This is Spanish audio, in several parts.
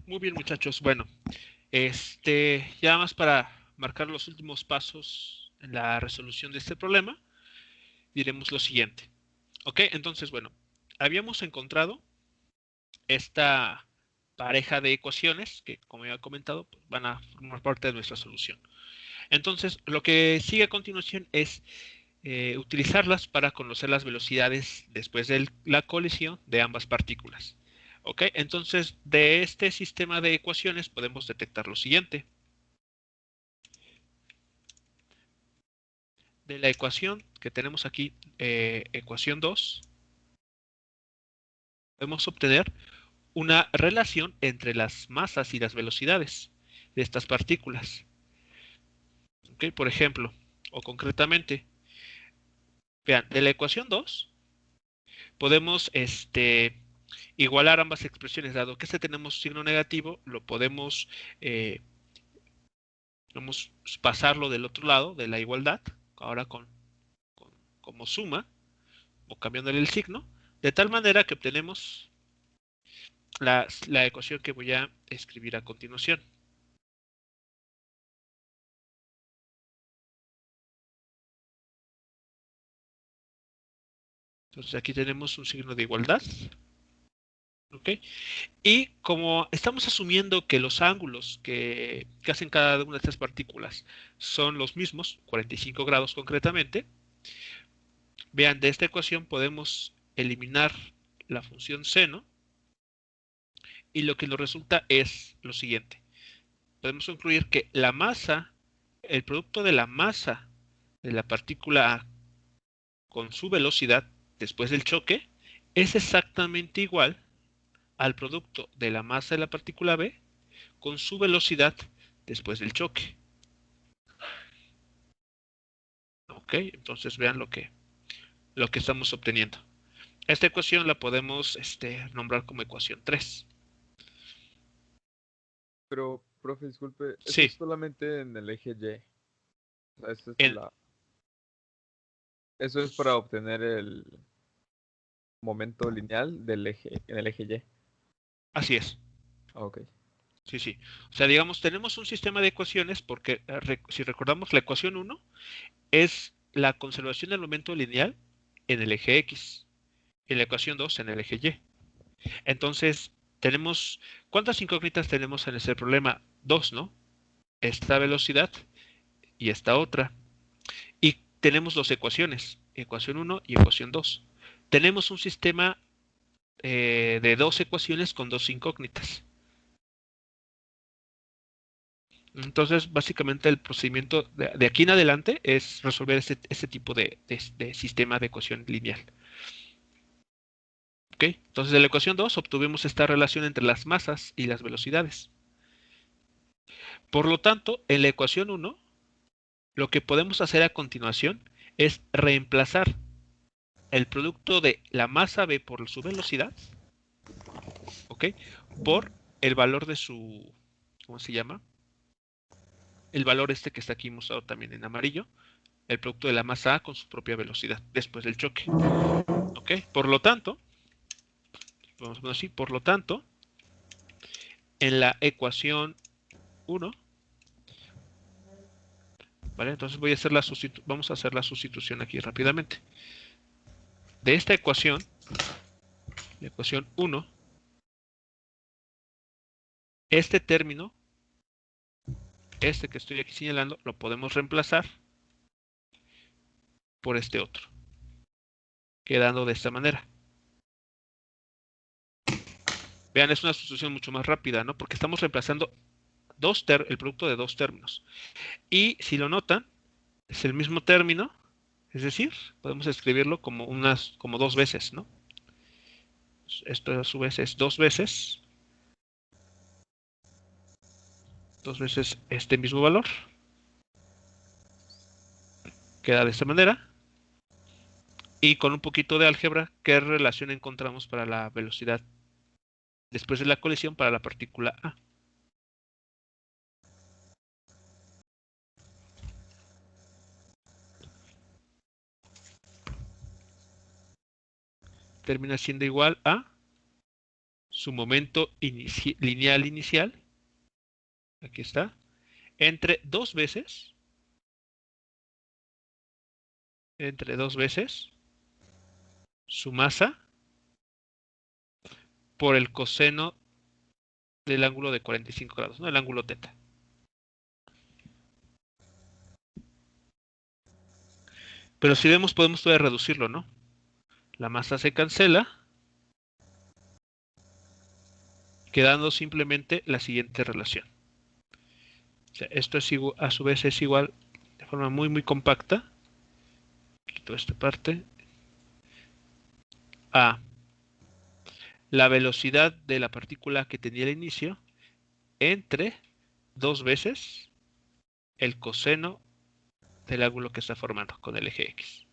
Muy bien, muchachos. Bueno, ya más para marcar los últimos pasos en la resolución de este problema, diremos lo siguiente. Ok, entonces, bueno, habíamos encontrado esta pareja de ecuaciones que, como ya he comentado, pues, van a formar parte de nuestra solución. Entonces, lo que sigue a continuación es utilizarlas para conocer las velocidades después de la colisión de ambas partículas. Ok, entonces de este sistema de ecuaciones podemos detectar lo siguiente. De la ecuación que tenemos aquí, ecuación 2, podemos obtener una relación entre las masas y las velocidades de estas partículas. ¿Okay? Por ejemplo, o concretamente, vean, de la ecuación 2 podemos igualar ambas expresiones, dado que tenemos signo negativo, lo podemos vamos a pasarlo del otro lado de la igualdad, ahora con como suma, o cambiándole el signo, de tal manera que obtenemos la ecuación que voy a escribir a continuación. Entonces aquí tenemos un signo de igualdad. ¿Ok? Y como estamos asumiendo que los ángulos que hacen cada una de estas partículas son los mismos, 45 grados concretamente, vean, de esta ecuación podemos eliminar la función seno y lo que nos resulta es lo siguiente. Podemos concluir que la masa, el producto de la masa de la partícula A con su velocidad después del choque es exactamente igual al producto de la masa de la partícula B con su velocidad después del choque. Ok, entonces vean lo que estamos obteniendo. Esta ecuación la podemos nombrar como ecuación 3. Pero, profe, disculpe, eso Sí, es solamente en el eje Y. O sea, en, eso es para obtener el momento lineal del eje, en el eje Y. así es. Ok. Sí, sí. O sea, digamos, tenemos un sistema de ecuaciones porque si recordamos la ecuación 1 es la conservación del momento lineal en el eje X y la ecuación 2 en el eje Y. Entonces, tenemos, ¿cuántas incógnitas tenemos en ese problema? Dos, ¿no? Esta velocidad y esta otra. Y tenemos dos ecuaciones, ecuación 1 y ecuación 2. Tenemos un sistema de dos ecuaciones con dos incógnitas. Entonces, básicamente el procedimiento de aquí en adelante es resolver este tipo de sistema de ecuación lineal. ¿Ok? Entonces, de la ecuación 2 obtuvimos esta relación entre las masas y las velocidades. Por lo tanto, en la ecuación 1, lo que podemos hacer a continuación es reemplazar el producto de la masa B por su velocidad, ¿ok? Por el valor de su, ¿cómo se llama? El valor que está aquí mostrado también en amarillo, el producto de la masa A con su propia velocidad después del choque. ¿Ok? Por lo tanto, vamos a poner así, por lo tanto, en la ecuación 1, ¿vale? Entonces vamos a hacer la sustitución aquí rápidamente. De esta ecuación, la ecuación 1, este término, que estoy aquí señalando, lo podemos reemplazar por este otro, quedando de esta manera. Vean, es una sustitución mucho más rápida, ¿no? Porque estamos reemplazando el producto de dos términos. Y si lo notan, es el mismo término, es decir, podemos escribirlo como dos veces, ¿no? Esto a su vez es dos veces este mismo valor. Queda de esta manera. Y con un poquito de álgebra, ¿qué relación encontramos para la velocidad después de la colisión para la partícula A? Termina siendo igual a su momento lineal inicial, aquí está, entre dos veces su masa por el coseno del ángulo de 45 grados, ¿no? El ángulo teta. Pero si vemos, podemos todavía reducirlo, ¿no? La masa se cancela, quedando simplemente la siguiente relación. O sea, esto es igual, a su vez es igual de forma muy, muy compacta. Quito esta parte. A la velocidad de la partícula que tenía al inicio entre dos veces el coseno del ángulo que está formando con el eje X.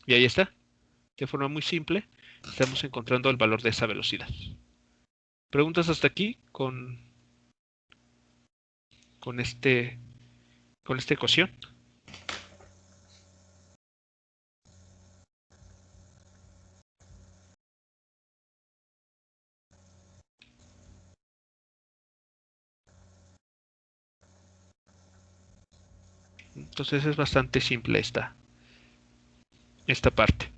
Y ahí está. De forma muy simple, estamos encontrando el valor de esa velocidad. ¿Preguntas hasta aquí con esta ecuación? Entonces es bastante simple esta parte.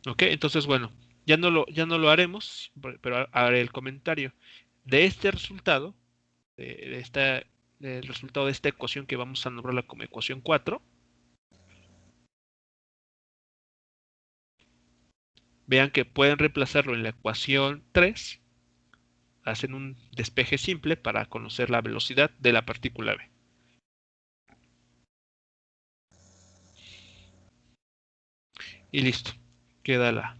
¿Ok? Entonces, bueno, ya no lo haremos, pero haré el comentario. De este resultado, del resultado de esta ecuación que vamos a nombrarla como ecuación 4, vean que pueden reemplazarlo en la ecuación 3, hacen un despeje simple para conocer la velocidad de la partícula B. Y listo, queda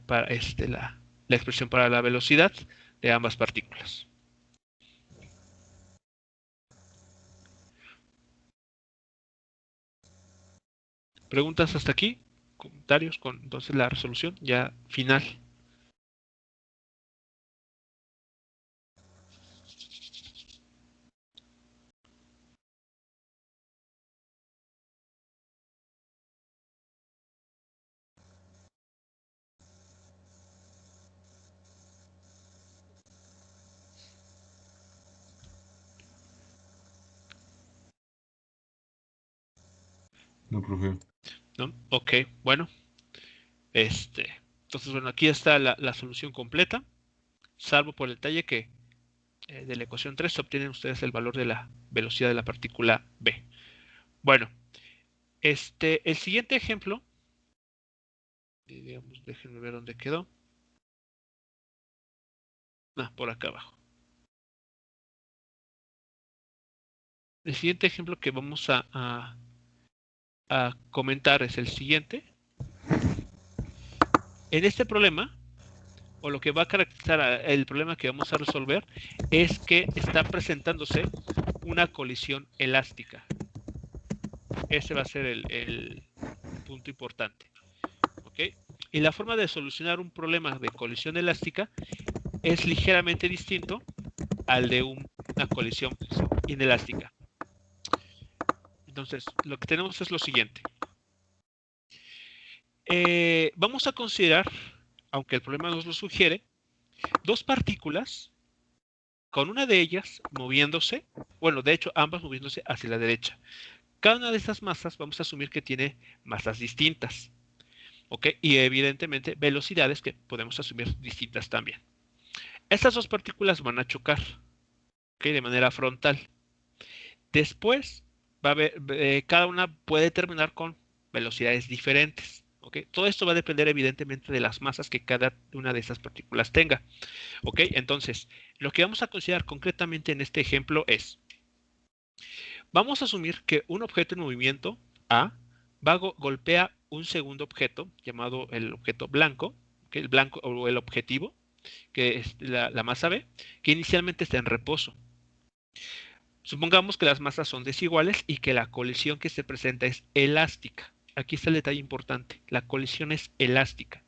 para la expresión para la velocidad de ambas partículas. ¿Preguntas hasta aquí? ¿Comentarios con entonces la resolución ya final? No, profe. ¿No? Ok, bueno. Entonces, bueno, aquí está la solución completa, salvo por el detalle que de la ecuación 3 obtienen ustedes el valor de la velocidad de la partícula B. Bueno, el siguiente ejemplo, digamos, déjenme ver dónde quedó. Por acá abajo. El siguiente ejemplo que vamos a comentar es el siguiente. En este problema, o lo que va a caracterizar el problema que vamos a resolver, es que está presentándose una colisión elástica. Ese va a ser el punto importante. ¿Ok? Y la forma de solucionar un problema de colisión elástica es ligeramente distinto al de una colisión inelástica. Entonces, lo que tenemos es lo siguiente. Vamos a considerar, aunque el problema nos lo sugiere, dos partículas, con una de ellas moviéndose, bueno, de hecho, ambas moviéndose hacia la derecha. Cada una de estas masas vamos a asumir que tiene masas distintas, ¿ok? Y evidentemente velocidades que podemos asumir distintas también. Estas dos partículas van a chocar, ¿ok? De manera frontal. Después, cada una puede terminar con velocidades diferentes. ¿Okay? Todo esto va a depender evidentemente de las masas que cada una de esas partículas tenga. ¿Okay? Entonces, lo que vamos a considerar concretamente en este ejemplo es, vamos a asumir que un objeto en movimiento A golpea un segundo objeto llamado el objeto blanco, ¿okay? El blanco o el objetivo, que es la masa B, que inicialmente está en reposo. Supongamos que las masas son desiguales y que la colisión que se presenta es elástica. Aquí está el detalle importante. La colisión es elástica.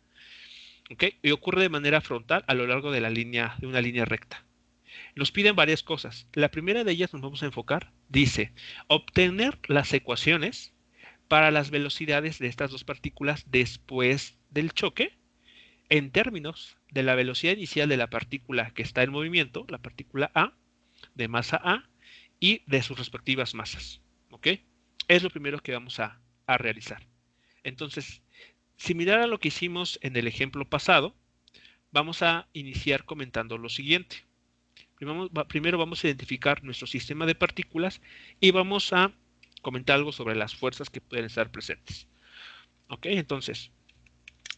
¿Ok? Y ocurre de manera frontal a lo largo de una línea recta. Nos piden varias cosas. La primera de ellas nos vamos a enfocar. Dice, obtener las ecuaciones para las velocidades de estas dos partículas después del choque en términos de la velocidad inicial de la partícula que está en movimiento, la partícula A, de masa A, y de sus respectivas masas. ¿Ok? Es lo primero que vamos a realizar. Entonces, similar a lo que hicimos en el ejemplo pasado, vamos a iniciar comentando lo siguiente. Primero vamos a identificar nuestro sistema de partículas y vamos a comentar algo sobre las fuerzas que pueden estar presentes. ¿Ok? Entonces,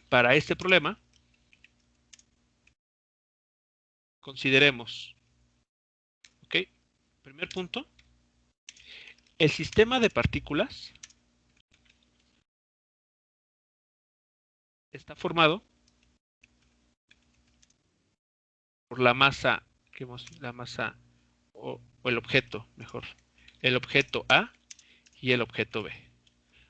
para este problema, consideremos, ¿ok? Primer punto, el sistema de partículas está formado por la masa, o el objeto, mejor, el objeto A y el objeto B.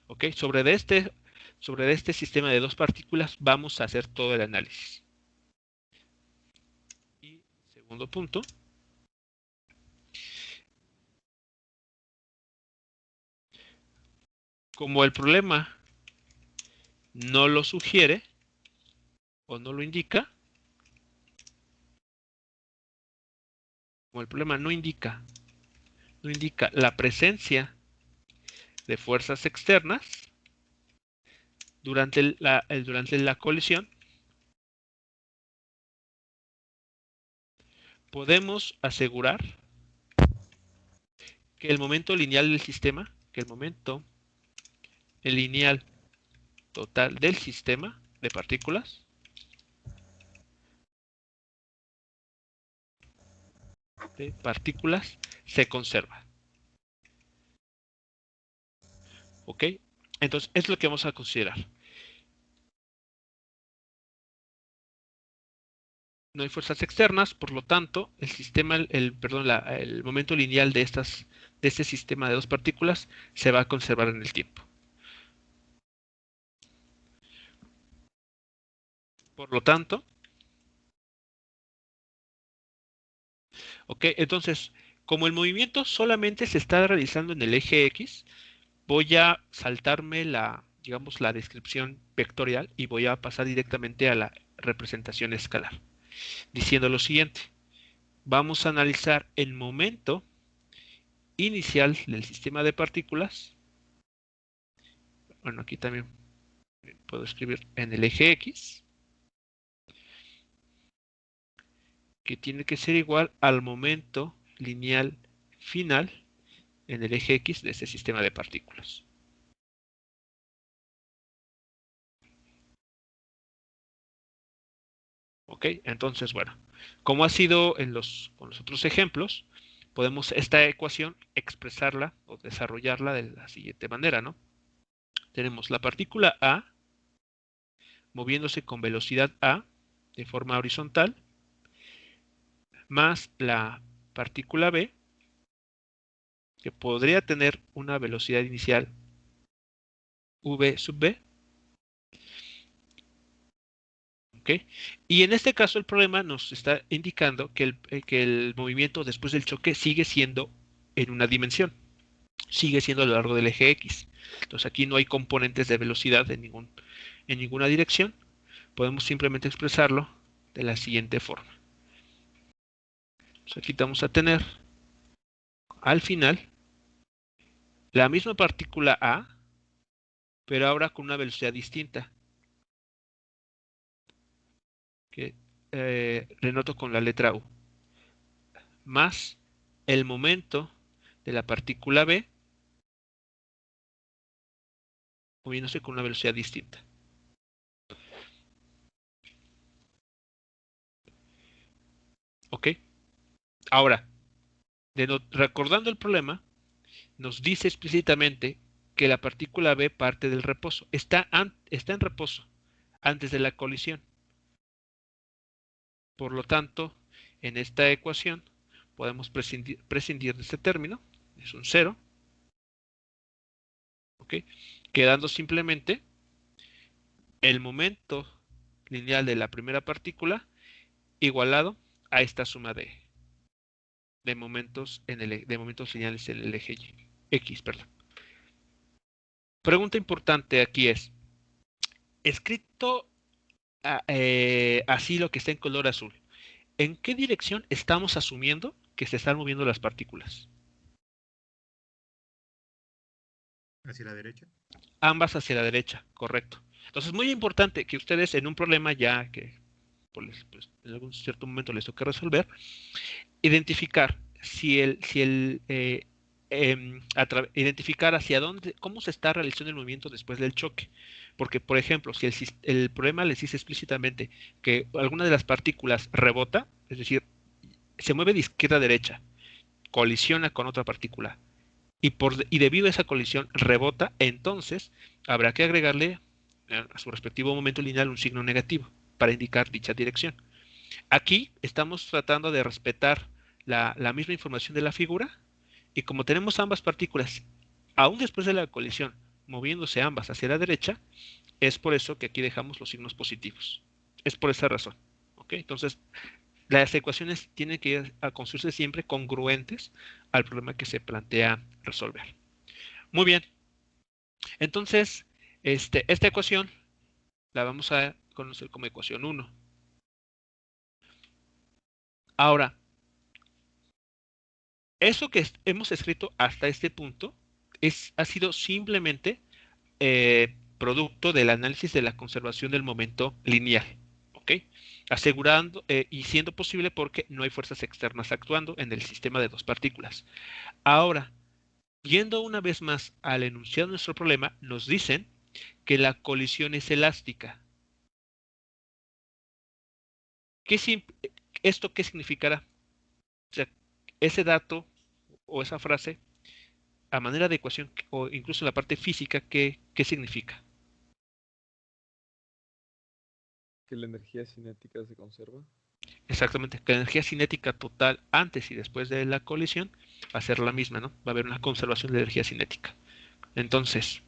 ¿Ok? Sobre este sistema de dos partículas vamos a hacer todo el análisis. Y segundo punto, como el problema no lo sugiere o no lo indica, como el problema no indica la presencia de fuerzas externas durante la colisión, podemos asegurar que el momento lineal del sistema, el lineal total del sistema de partículas, se conserva. ¿Ok? Entonces, es lo que vamos a considerar. No hay fuerzas externas, por lo tanto, el sistema, el momento lineal de este sistema de dos partículas se va a conservar en el tiempo. Por lo tanto, ok, entonces, como el movimiento solamente se está realizando en el eje X, voy a saltarme digamos, la descripción vectorial y voy a pasar directamente a la representación escalar, diciendo lo siguiente. Vamos a analizar el momento inicial del sistema de partículas. Bueno, aquí también puedo escribir en el eje X, que tiene que ser igual al momento lineal final en el eje X de este sistema de partículas. ¿Ok? Entonces, bueno, como ha sido con los otros ejemplos, podemos esta ecuación expresarla o desarrollarla de la siguiente manera, ¿no? Tenemos la partícula A moviéndose con velocidad A de forma horizontal, más la partícula B, que podría tener una velocidad inicial v sub b. ¿Okay? Y en este caso el problema nos está indicando que el movimiento después del choque sigue siendo en una dimensión, sigue siendo a lo largo del eje X. Entonces aquí no hay componentes de velocidad en ninguna dirección. Podemos simplemente expresarlo de la siguiente forma. Entonces aquí vamos a tener al final la misma partícula A, pero ahora con una velocidad distinta, que denoto con la letra U, más el momento de la partícula B moviéndose con una velocidad distinta. ¿Ok? Ahora, recordando el problema, nos dice explícitamente que la partícula B parte del reposo. Está en reposo antes de la colisión. Por lo tanto, en esta ecuación podemos prescindir de este término. Es un 0. ¿Ok? Quedando simplemente el momento lineal de la primera partícula igualado a esta suma de momentos lineales en el eje X. Pregunta importante aquí es, escrito así lo que está en color azul. ¿En qué dirección estamos asumiendo que se están moviendo las partículas? Hacia la derecha. Ambas hacia la derecha, correcto. Entonces, muy importante que ustedes en un problema ya que pues, en algún cierto momento les toque resolver, identificar identificar hacia dónde, cómo se está realizando el movimiento después del choque. Porque, por ejemplo, si el problema les dice explícitamente que alguna de las partículas rebota, es decir, se mueve de izquierda a derecha, colisiona con otra partícula, y debido a esa colisión rebota, entonces habrá que agregarle a su respectivo momento lineal un signo negativo para indicar dicha dirección. Aquí estamos tratando de respetar la misma información de la figura, y como tenemos ambas partículas, aún después de la colisión, moviéndose ambas hacia la derecha, es por eso que aquí dejamos los signos positivos. Es por esa razón. ¿Ok? Entonces, las ecuaciones tienen que ir a construirse siempre congruentes al problema que se plantea resolver. Muy bien. Entonces, esta ecuación la vamos a conocer como ecuación 1. Ahora, eso que hemos escrito hasta este punto ha sido simplemente producto del análisis de la conservación del momento lineal. ¿Ok? Asegurando y siendo posible porque no hay fuerzas externas actuando en el sistema de dos partículas. Ahora, yendo una vez más al enunciado de nuestro problema, nos dicen que la colisión es elástica. ¿Esto qué significará? O sea, ese dato o esa frase, a manera de ecuación o incluso en la parte física, ¿qué significa? Que la energía cinética se conserva. Exactamente, que la energía cinética total antes y después de la colisión va a ser la misma, ¿no? Va a haber una conservación de energía cinética. Entonces,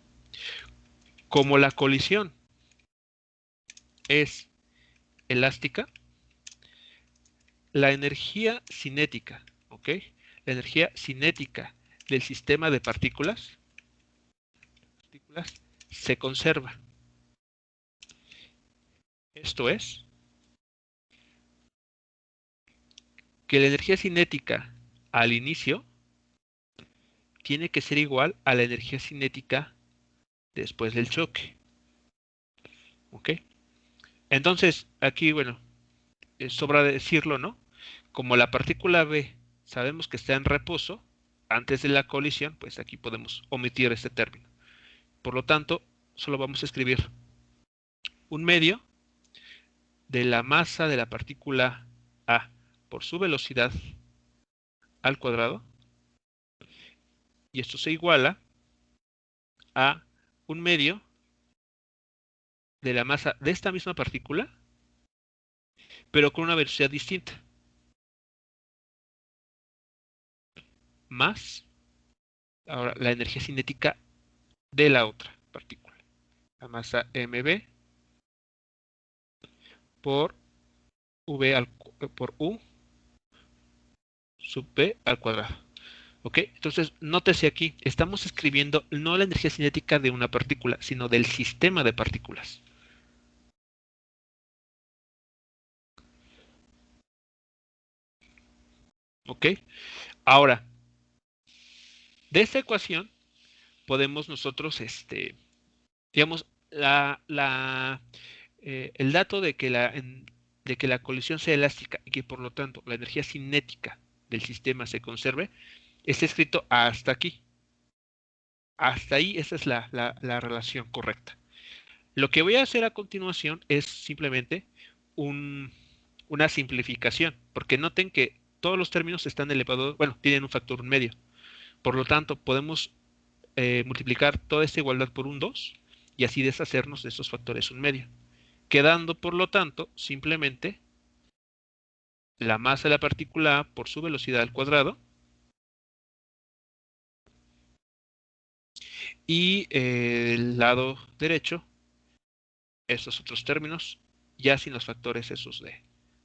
como la colisión es elástica, la energía cinética, ¿ok? La energía cinética del sistema de partículas se conserva. Esto es, que la energía cinética al inicio tiene que ser igual a la energía cinética después del choque. ¿Ok? Entonces, aquí, bueno, sobra decirlo, ¿no? Como la partícula B sabemos que está en reposo antes de la colisión, pues aquí podemos omitir este término. Por lo tanto, solo vamos a escribir un medio de la masa de la partícula A por su velocidad al cuadrado, y esto se iguala a un medio de la masa de esta misma partícula, pero con una velocidad distinta, más ahora la energía cinética de la otra partícula, la masa mb por por u sub b al cuadrado. ¿Ok? Entonces, nótese aquí, estamos escribiendo no la energía cinética de una partícula, sino del sistema de partículas. ¿Ok? Ahora, de esta ecuación podemos nosotros, digamos, el dato de que la colisión sea elástica y que por lo tanto la energía cinética del sistema se conserve, está escrito hasta aquí. Hasta ahí, esa es la relación correcta. Lo que voy a hacer a continuación es simplemente una simplificación, porque noten que todos los términos están elevados, bueno, tienen un factor medio. Por lo tanto, podemos multiplicar toda esta igualdad por un 2 y así deshacernos de estos factores un medio. Quedando, por lo tanto, simplemente la masa de la partícula A por su velocidad al cuadrado y el lado derecho, estos otros términos, ya sin los factores esos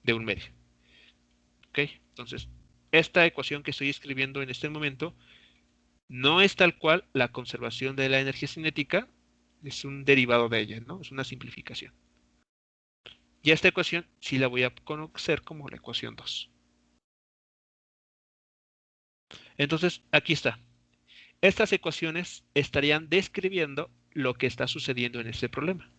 de un medio. ¿Ok? Entonces, esta ecuación que estoy escribiendo en este momento no es tal cual la conservación de la energía cinética, es un derivado de ella, ¿no? Es una simplificación. Y a esta ecuación sí la voy a conocer como la ecuación 2. Entonces, aquí está. Estas ecuaciones estarían describiendo lo que está sucediendo en este problema.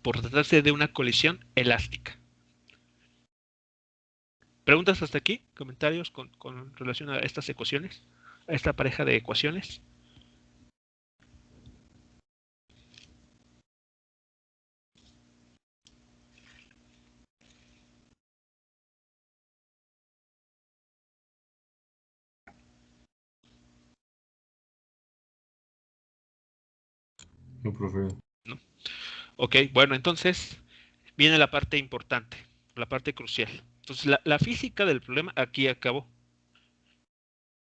Por tratarse de una colisión elástica. ¿Preguntas hasta aquí? ¿Comentarios con relación a estas ecuaciones? ¿A esta pareja de ecuaciones? No, profe. ¿No? Ok, bueno, entonces viene la parte importante, la parte crucial. Entonces, la física del problema aquí acabó.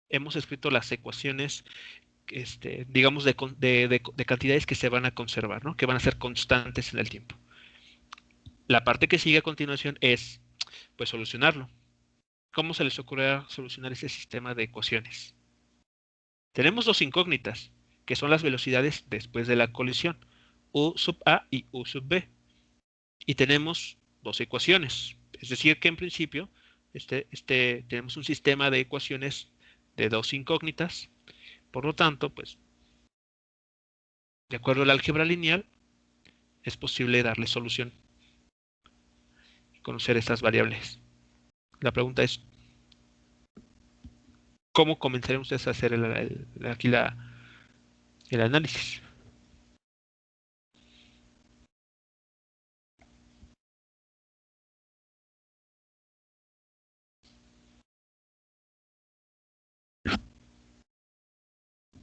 Hemos escrito las ecuaciones, digamos, de cantidades que se van a conservar, ¿no? Que van a ser constantes en el tiempo. La parte que sigue a continuación es, pues, solucionarlo. ¿Cómo se les ocurre solucionar ese sistema de ecuaciones? Tenemos dos incógnitas, que son las velocidades después de la colisión, u sub a y u sub b. Y tenemos dos ecuaciones. Es decir, que en principio tenemos un sistema de ecuaciones de dos incógnitas. Por lo tanto, pues, de acuerdo al álgebra lineal, es posible darle solución y conocer estas variables. La pregunta es, ¿cómo comenzarían ustedes a hacer aquí el análisis?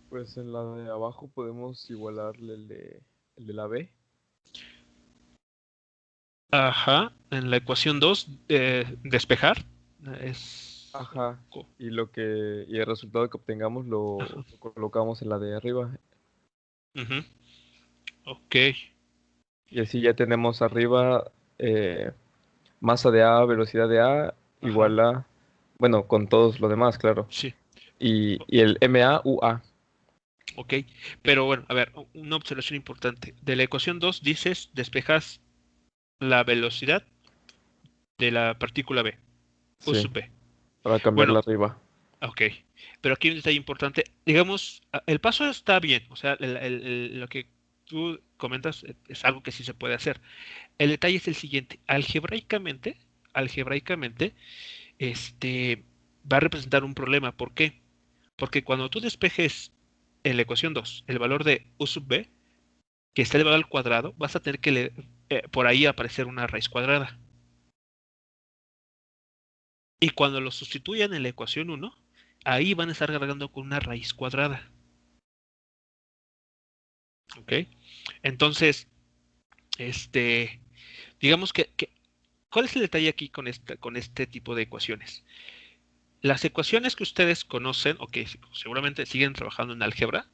Pues en la de abajo podemos igualarle el de la B. Ajá, en la ecuación 2, despejar es... Ajá. Y el resultado que obtengamos lo colocamos en la de arriba. Ujú. Ok, Y así ya tenemos arriba masa de A, velocidad de A, igual a, bueno, con todos lo demás, claro. sí, Y el MA, UA. ok. Pero bueno, a ver, una observación importante. De la ecuación 2 dices, despejas la velocidad de la partícula B, U Sí, sub B. para cambiarla Bueno, arriba. ok. Pero aquí hay un detalle importante. Digamos, el paso está bien. O sea, lo que tú comentas es algo que sí se puede hacer. El detalle es el siguiente. Algebraicamente, va a representar un problema. ¿Por qué? Porque cuando tú despejes en la ecuación 2 el valor de U sub B, que está elevado al cuadrado, vas a tener que por ahí aparecer una raíz cuadrada. Y cuando lo sustituyan en la ecuación 1, ahí van a estar cargando con una raíz cuadrada. ¿Ok? Entonces, digamos ¿cuál es el detalle aquí con este tipo de ecuaciones? Las ecuaciones que ustedes conocen o que seguramente siguen trabajando en álgebra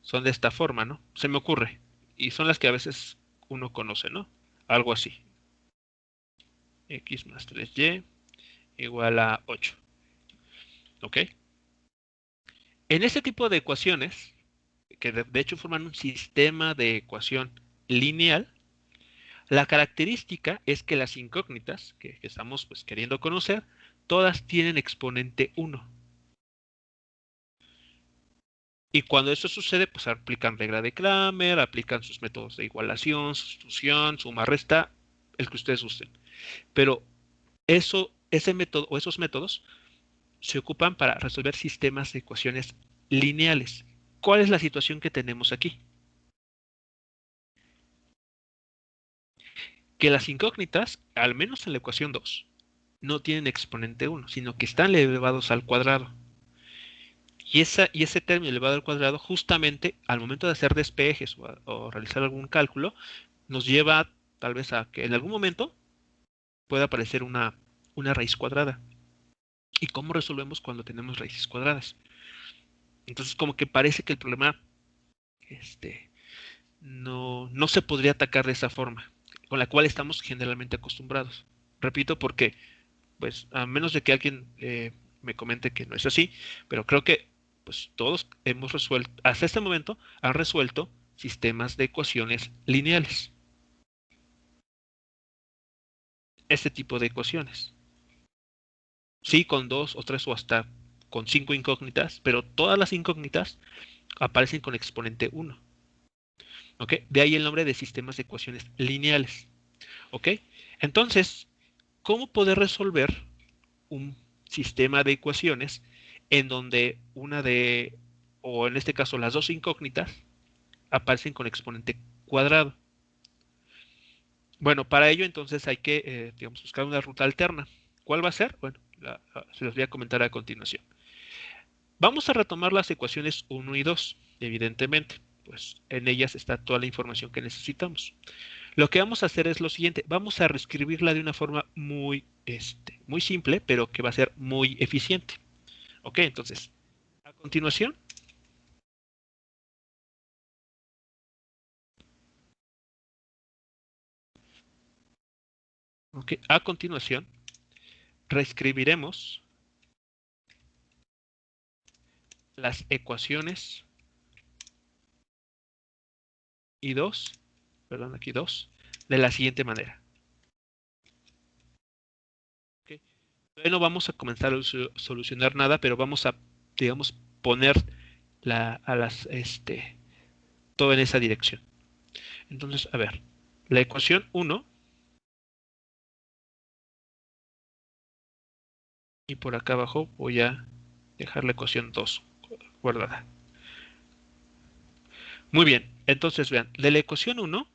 son de esta forma, ¿no? Se me ocurre. Y son las que a veces uno conoce, ¿no? Algo así. X más 3y igual a 8. ¿Ok? En este tipo de ecuaciones, que de hecho forman un sistema de ecuación lineal, la característica es que las incógnitas que estamos pues, queriendo conocer, todas tienen exponente 1. Y cuando eso sucede, pues aplican regla de Kramer, aplican sus métodos de igualación, sustitución, suma, resta, el que ustedes usen. Pero ese método o esos métodos se ocupan para resolver sistemas de ecuaciones lineales. ¿Cuál es la situación que tenemos aquí? Que las incógnitas, al menos en la ecuación 2, no tienen exponente 1, sino que están elevados al cuadrado. Y ese término elevado al cuadrado, justamente al momento de hacer despejes o realizar algún cálculo, nos lleva tal vez a que en algún momento pueda aparecer una raíz cuadrada. ¿Y cómo resolvemos cuando tenemos raíces cuadradas? Entonces, como que parece que el problema no se podría atacar de esa forma, con la cual estamos generalmente acostumbrados. Repito, porque, pues, a menos de que alguien me comente que no es así, pero creo que pues todos hemos resuelto, hasta este momento, han resuelto sistemas de ecuaciones lineales. Este tipo de ecuaciones. Sí, con 2 o 3 o hasta con 5 incógnitas, pero todas las incógnitas aparecen con exponente 1. ¿Ok? De ahí el nombre de sistemas de ecuaciones lineales. ¿Ok? Entonces, ¿cómo poder resolver un sistema de ecuaciones en donde o en este caso las dos incógnitas, aparecen con exponente cuadrado? Bueno, para ello entonces hay que, digamos, buscar una ruta alterna. ¿Cuál va a ser? Bueno, se los voy a comentar a continuación. Vamos a retomar las ecuaciones 1 y 2, evidentemente, pues en ellas está toda la información que necesitamos. Lo que vamos a hacer es lo siguiente, vamos a reescribirla de una forma muy simple, pero que va a ser muy eficiente. Ok, entonces, a continuación, reescribiremos las ecuaciones y 2, perdón, aquí 2, de la siguiente manera. Okay. Todavía no vamos a comenzar a solucionar nada, pero vamos a, digamos, poner todo en esa dirección. Entonces, a ver, la ecuación 1, y por acá abajo voy a dejar la ecuación 2 guardada. Muy bien, entonces vean, de la ecuación 1,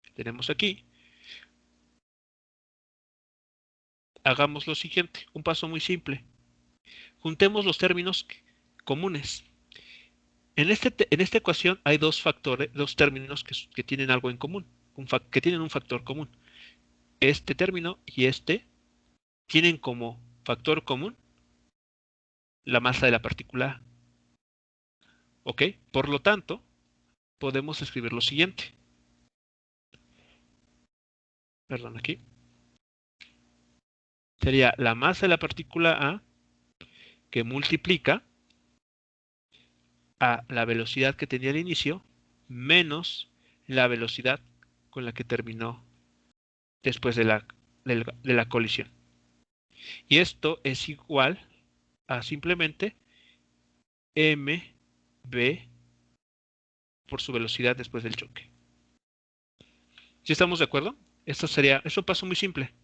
que tenemos aquí, hagamos lo siguiente, un paso muy simple. Juntemos los términos comunes. En esta ecuación hay dos términos que tienen algo en común, que tienen un factor común. Este término y este tienen como factor común la masa de la partícula A. ¿Ok? Por lo tanto, podemos escribir lo siguiente. Perdón, aquí. Sería la masa de la partícula A que multiplica a la velocidad que tenía al inicio menos la velocidad con la que terminó después de la colisión. Y esto es igual a simplemente mv por su velocidad después del choque. ¿Sí estamos de acuerdo? Esto es un paso muy simple.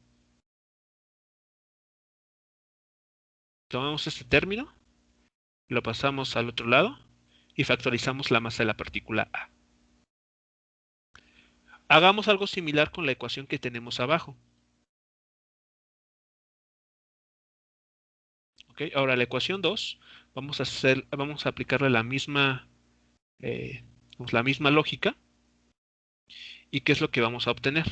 Tomamos este término, lo pasamos al otro lado y factorizamos la masa de la partícula A. Hagamos algo similar con la ecuación que tenemos abajo. ¿Okay? Ahora la ecuación 2, vamos a aplicarle la misma lógica. ¿Y qué es lo que vamos a obtener?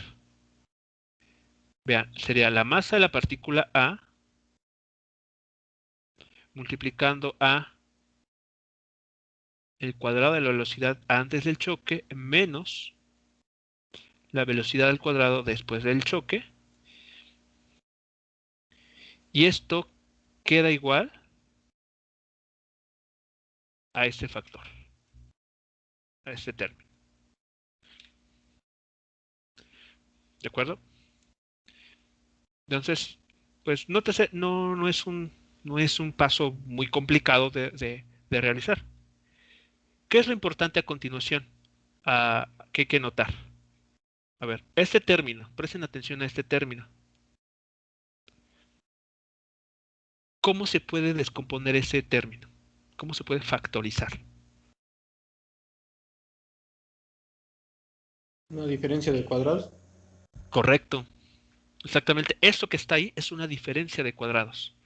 Vean, sería la masa de la partícula A multiplicando a el cuadrado de la velocidad antes del choque menos la velocidad al cuadrado después del choque. Y esto queda igual a este factor, a este término. ¿De acuerdo? Entonces, pues nótese, no es un paso muy complicado de realizar. ¿Qué es lo importante a continuación? ¿Qué hay que notar? A ver, este término, presten atención a este término. ¿Cómo se puede descomponer ese término? ¿Cómo se puede factorizar? Una diferencia de cuadrados. Correcto. Exactamente. Eso que está ahí es una diferencia de cuadrados.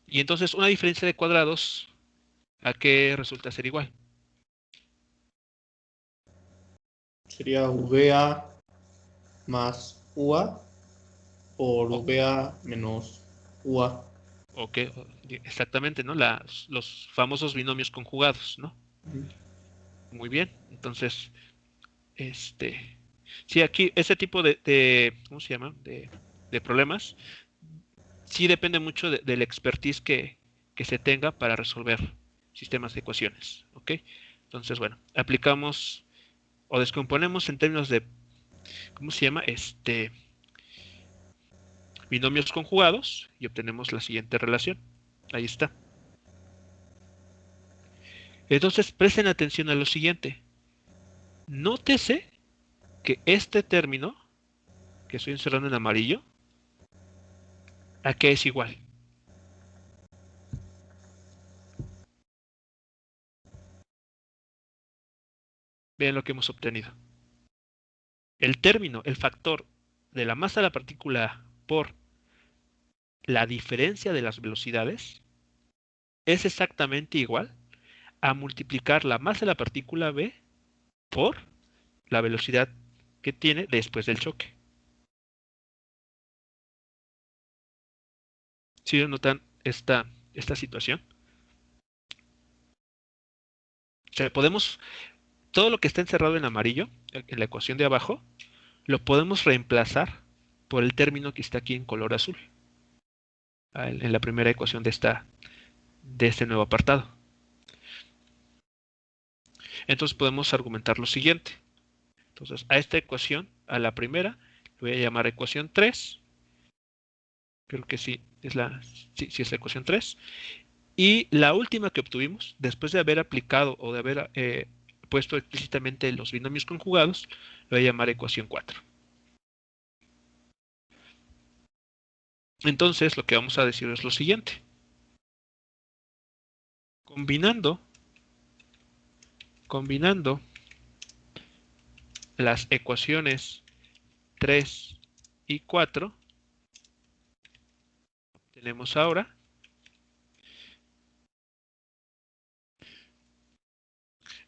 Y entonces una diferencia de cuadrados, ¿a qué resulta ser igual? Sería VA más UA por Oh, VA menos UA. ok, exactamente, ¿no? Los famosos binomios conjugados, ¿no? Muy bien. Entonces, sí, aquí ese tipo ¿cómo se llama? De problemas, sí depende mucho del expertise que se tenga para resolver sistemas de ecuaciones, ¿ok? Entonces, bueno, aplicamos o descomponemos en términos de, ¿cómo se llama? Binomios conjugados y obtenemos la siguiente relación. Ahí está. Entonces, presten atención a lo siguiente. Nótese que este término, que estoy encerrando en amarillo, ¿a qué es igual? Vean lo que hemos obtenido. El término, el factor de la masa de la partícula por la diferencia de las velocidades es exactamente igual a multiplicar la masa de la partícula B por la velocidad que tiene después del choque. ¿Sí notan esta situación? O sea, todo lo que está encerrado en amarillo, en la ecuación de abajo, lo podemos reemplazar por el término que está aquí en color azul, en la primera ecuación de este nuevo apartado. Entonces podemos argumentar lo siguiente. Entonces, a esta ecuación, a la primera, le voy a llamar ecuación 3. Creo que sí, sí es la ecuación 3. Y la última que obtuvimos, después de haber aplicado o de haber puesto explícitamente los binomios conjugados, le voy a llamar ecuación 4. Entonces, lo que vamos a decir es lo siguiente. Combinando las ecuaciones 3 y 4, tenemos ahora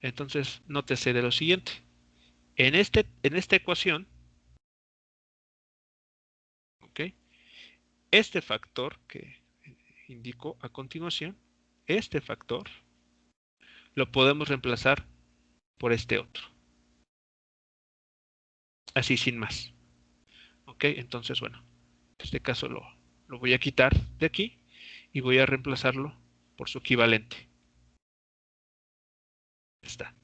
entonces nótese de lo siguiente. En esta ecuación, ¿ok? Este factor que indico a continuación, este factor lo podemos reemplazar por este otro. Así sin más. ¿Ok? Entonces, bueno, en este caso lo voy a quitar de aquí y voy a reemplazarlo por su equivalente. Está.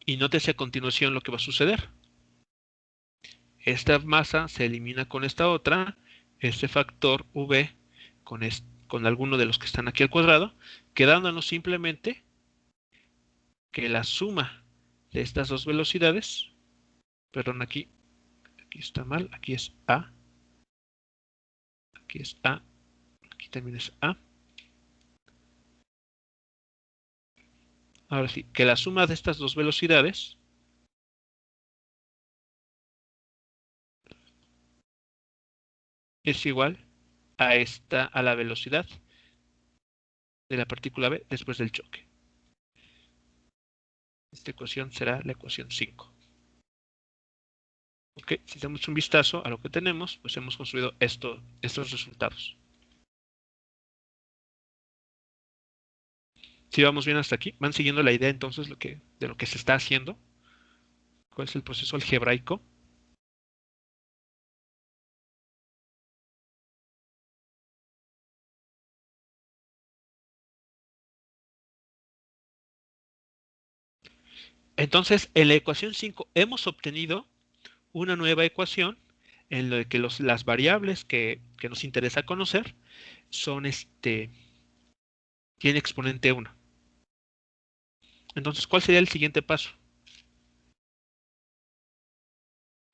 Y nótese a continuación lo que va a suceder. Esta masa se elimina con esta otra, este factor V con alguno de los que están aquí al cuadrado, quedándonos simplemente que la suma de estas dos velocidades, perdón, aquí está mal, aquí es A, aquí es A, aquí también es A. Ahora sí, que la suma de estas dos velocidades es igual a la velocidad de la partícula B después del choque. Esta ecuación será la ecuación 5. Ok, si damos un vistazo a lo que tenemos, pues hemos construido estos resultados. Si vamos bien hasta aquí, van siguiendo la idea entonces de lo que se está haciendo. ¿Cuál es el proceso algebraico? Entonces, en la ecuación 5 hemos obtenido una nueva ecuación en la que las variables que nos interesa conocer son tiene exponente 1. Entonces, ¿cuál sería el siguiente paso?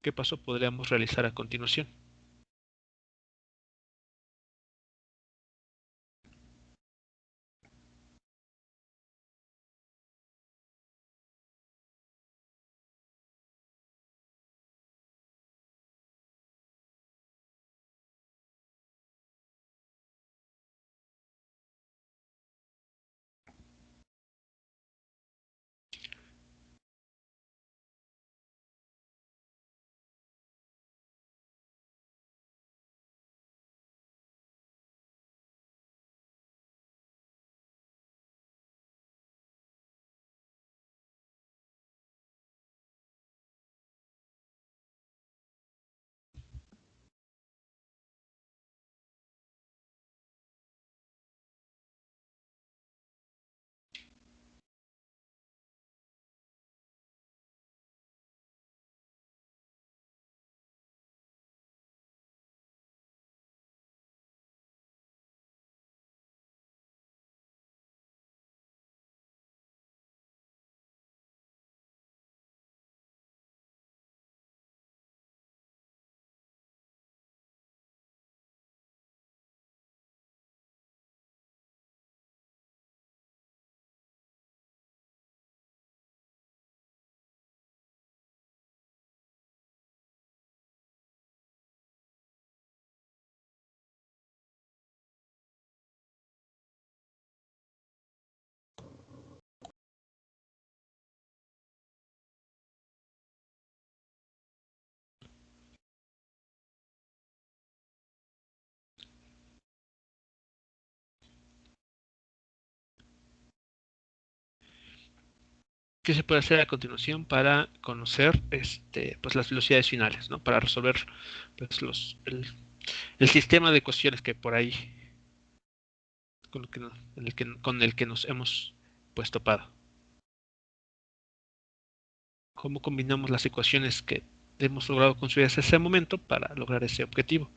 ¿Qué paso podríamos realizar a continuación? ¿Qué se puede hacer a continuación para conocer pues las velocidades finales, ¿no? Para resolver pues, el sistema de ecuaciones que por ahí con el que nos hemos pues topado. ¿Cómo combinamos las ecuaciones que hemos logrado construir hasta ese momento para lograr ese objetivo?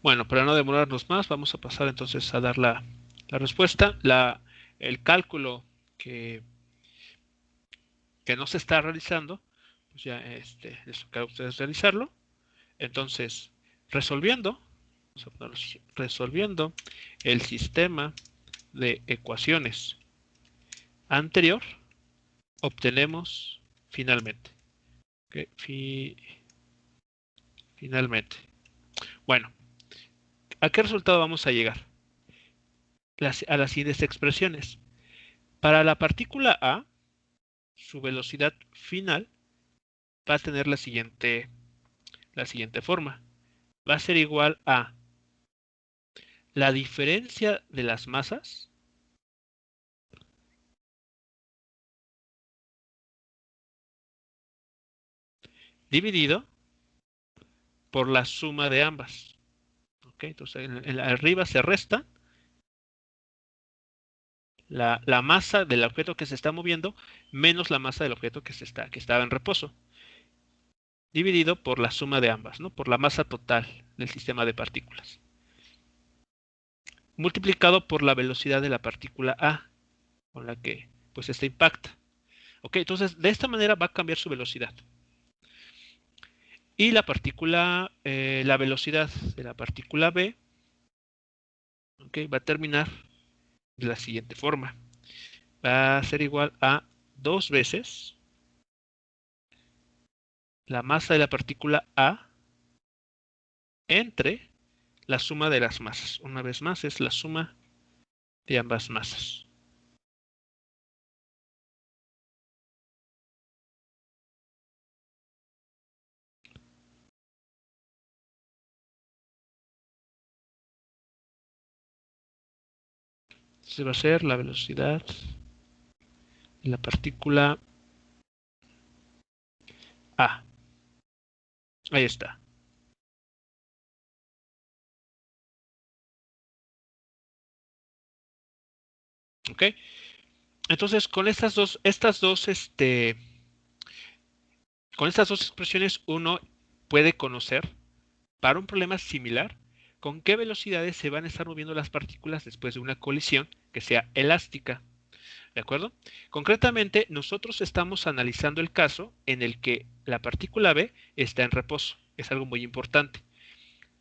Bueno, para no demorarnos más, vamos a pasar entonces a dar la respuesta. El cálculo que, que no se está realizando, pues ya les toca a ustedes realizarlo. Entonces, resolviendo, vamos a ponerlo así, resolviendo el sistema de ecuaciones anterior, obtenemos finalmente. ¿Okay? Finalmente. Bueno, ¿a qué resultado vamos a llegar? A las siguientes expresiones. Para la partícula A, su velocidad final va a tener la siguiente forma. Va a ser igual a la diferencia de las masas dividido por la suma de ambas. ¿Okay? Entonces, arriba se resta la masa del objeto que se está moviendo menos la masa del objeto que estaba en reposo, dividido por la suma de ambas, ¿no? Por la masa total del sistema de partículas, multiplicado por la velocidad de la partícula A, con la que pues impacta. ¿Ok? Entonces, de esta manera va a cambiar su velocidad. Y la velocidad de la partícula B, ¿okay? Va a terminar de la siguiente forma. Va a ser igual a 2 veces la masa de la partícula A entre la suma de las masas. Una vez más, es la suma de ambas masas. Entonces va a ser la velocidad de la partícula A. Ahí está. ¿Ok? Entonces, con estas dos expresiones uno puede conocer, para un problema similar, con qué velocidades se van a estar moviendo las partículas después de una colisión que sea elástica. ¿De acuerdo? Concretamente, nosotros estamos analizando el caso en el que la partícula B está en reposo. Es algo muy importante.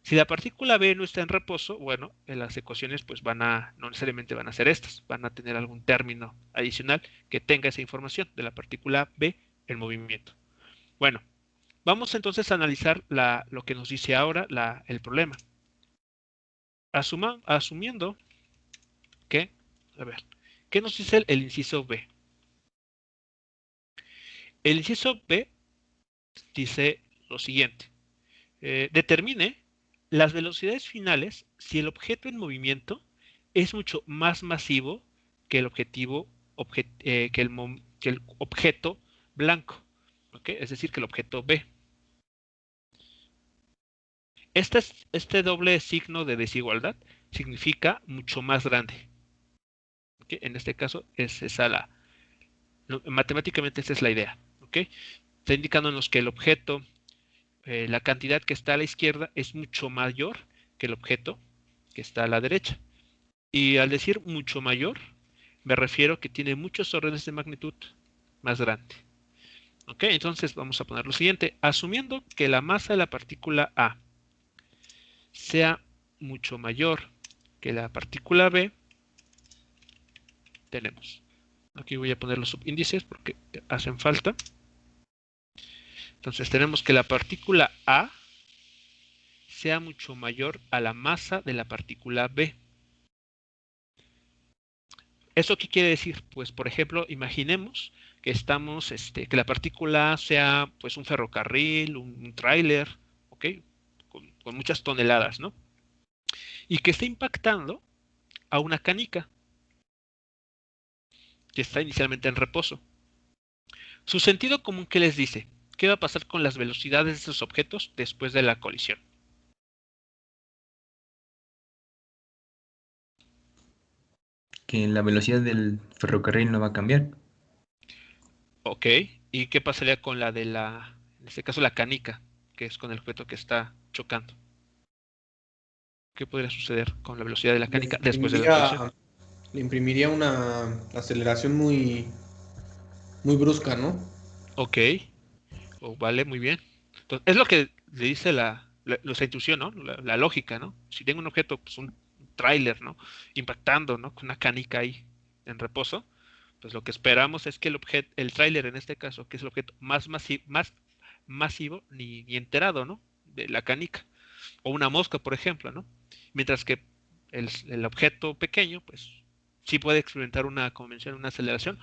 Si la partícula B no está en reposo, bueno, las ecuaciones pues no necesariamente van a ser estas, van a tener algún término adicional que tenga esa información de la partícula B en movimiento. Bueno, Vamos entonces a analizar lo que nos dice ahora el problema. Asumiendo que, a ver, ¿qué nos dice el inciso B? El inciso B dice lo siguiente. Determine las velocidades finales si el objeto en movimiento es mucho más masivo que el que el objeto blanco, ¿okay? Es decir, que el objeto B. Este doble signo de desigualdad significa mucho más grande. ¿Okay? En este caso es esa matemáticamente esa es la idea. ¿Okay? Está indicándonos que el objeto, la cantidad que está a la izquierda es mucho mayor que el objeto que está a la derecha. Y al decir mucho mayor, me refiero que tiene muchos órdenes de magnitud más grande. ¿Ok? Entonces vamos a poner lo siguiente. Asumiendo que la masa de la partícula A sea mucho mayor que la partícula B, tenemos. Aquí voy a poner los subíndices porque hacen falta. Entonces tenemos que la partícula A sea mucho mayor a la masa de la partícula B. ¿Eso qué quiere decir? Pues, por ejemplo, imaginemos que que la partícula sea pues un ferrocarril, un tráiler, ¿ok? Con muchas toneladas, ¿no? Y que esté impactando a una canica que está inicialmente en reposo. Su sentido común, ¿qué les dice? ¿Qué va a pasar con las velocidades de esos objetos después de la colisión? Que la velocidad del ferrocarril no va a cambiar. Ok, ¿y qué pasaría con en este caso la canica, que es con el objeto que está chocando? ¿Qué podría suceder con la velocidad de la canica después de la colisión? Le imprimiría una aceleración muy, muy brusca, ¿no? Ok, vale, muy bien. Entonces, es lo que le dice nuestra intuición, ¿no? La lógica, ¿no? Si tengo un objeto, pues un tráiler, ¿no? Impactando, ¿no? Con una canica ahí en reposo, pues lo que esperamos es que el tráiler en este caso, que es el objeto más masivo, ni enterado, ¿no? De la canica. O una mosca, por ejemplo, ¿no? Mientras que el objeto pequeño, pues sí puede experimentar como mencioné, una aceleración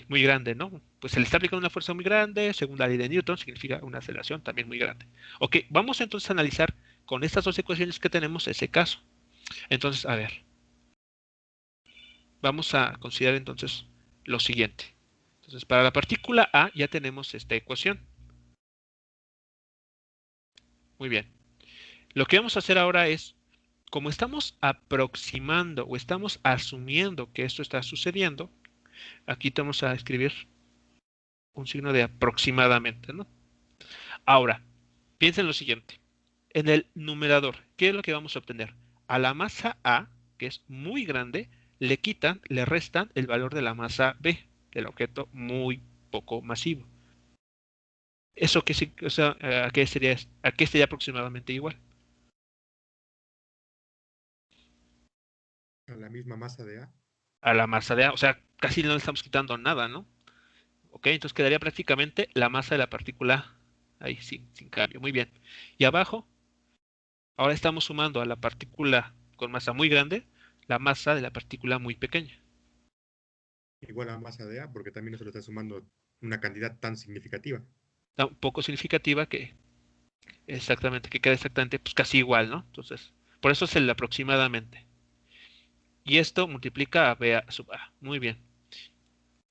muy grande, ¿no? Pues se le está aplicando una fuerza muy grande, según la ley de Newton, significa una aceleración también muy grande. Ok, vamos entonces a analizar con estas dos ecuaciones que tenemos ese caso. Entonces, a ver, vamos a considerar entonces lo siguiente. Entonces, para la partícula A ya tenemos esta ecuación. Muy bien. Lo que vamos a hacer ahora es, como estamos aproximando o estamos asumiendo que esto está sucediendo, aquí vamos a escribir un signo de aproximadamente, ¿no? Ahora, piensen lo siguiente. En el numerador, ¿qué es lo que vamos a obtener? A la masa A, que es muy grande, le restan el valor de la masa B, del objeto muy poco masivo. ¿Eso qué, o sea, a qué sería aproximadamente igual? A la misma masa de A. A la masa de A, o sea, casi no le estamos quitando nada, ¿no? Ok, entonces quedaría prácticamente la masa de la partícula ahí, sin cambio. Muy bien. Y abajo, ahora estamos sumando a la partícula con masa muy grande, la masa de la partícula muy pequeña. Igual a masa de A, porque también no se le está sumando una cantidad tan significativa. Tan poco significativa que queda exactamente, pues casi igual, ¿no? Entonces, por eso es el aproximadamente. Y esto multiplica a B sub A. Muy bien.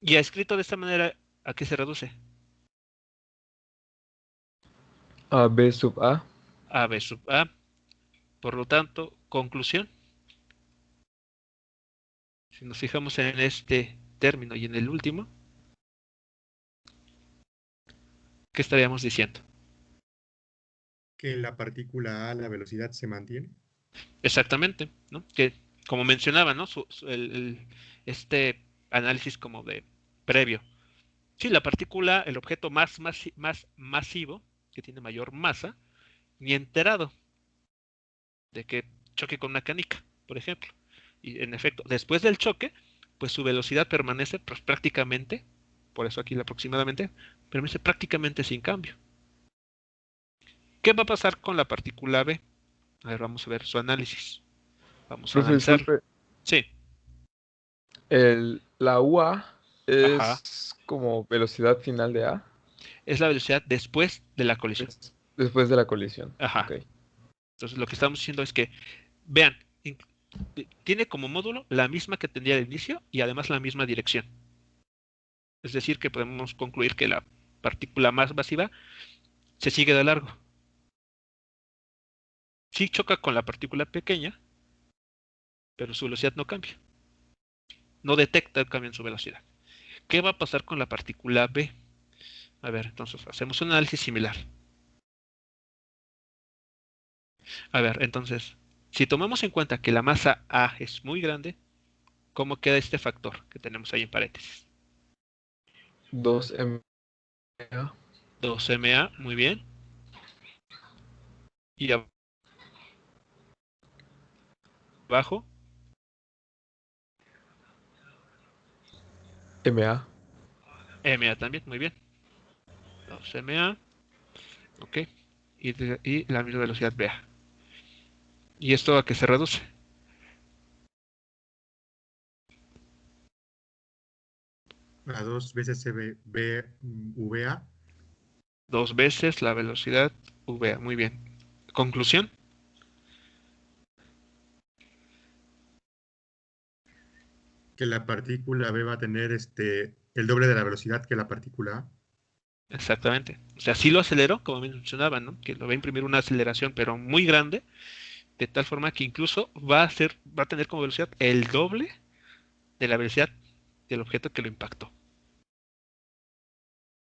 Y escrito de esta manera, ¿a qué se reduce? A B sub A. A B sub A. Por lo tanto, conclusión. Si nos fijamos en este término y en el último, ¿qué estaríamos diciendo? Que en la partícula A la velocidad se mantiene. Exactamente, ¿no? Que como mencionaba, ¿no? Este análisis como de previo. Sí, la partícula, el objeto más masivo, que tiene mayor masa, ni enterado de que choque con una canica, por ejemplo. Y en efecto, después del choque, pues su velocidad permanece pues, prácticamente, por eso aquí aproximadamente, permanece prácticamente sin cambio. ¿Qué va a pasar con la partícula B? A ver, vamos a ver su análisis. Vamos a Profe, analizar. disculpe, Sí, la UA ajá. es como velocidad final de A Es la velocidad después de la colisión. después de la colisión. Ajá. Ok. Entonces lo que estamos diciendo es que, vean, tiene como módulo la misma que tendría al inicio y además la misma dirección. Es decir, que podemos concluir que la partícula más masiva se sigue de largo. Sí choca con la partícula pequeña, pero su velocidad no cambia. No detecta el cambio en su velocidad. ¿Qué va a pasar con la partícula B? A ver, entonces hacemos un análisis similar. A ver, entonces, si tomamos en cuenta que la masa A es muy grande, ¿cómo queda este factor que tenemos ahí en paréntesis? 2 MA. 2MA, muy bien. Y abajo, MA. MA también, muy bien. 2MA, ok. Y la misma velocidad BA. ¿Y esto a qué se reduce? A 2 veces VA. 2 veces la velocidad VA, muy bien. Conclusión, Que la partícula B va a tener el doble de la velocidad que la partícula A. exactamente. O sea, sí lo aceleró, como mencionaba, ¿no? Que lo va a imprimir una aceleración, pero muy grande, de tal forma que incluso va a tener como velocidad el doble de la velocidad del objeto que lo impactó.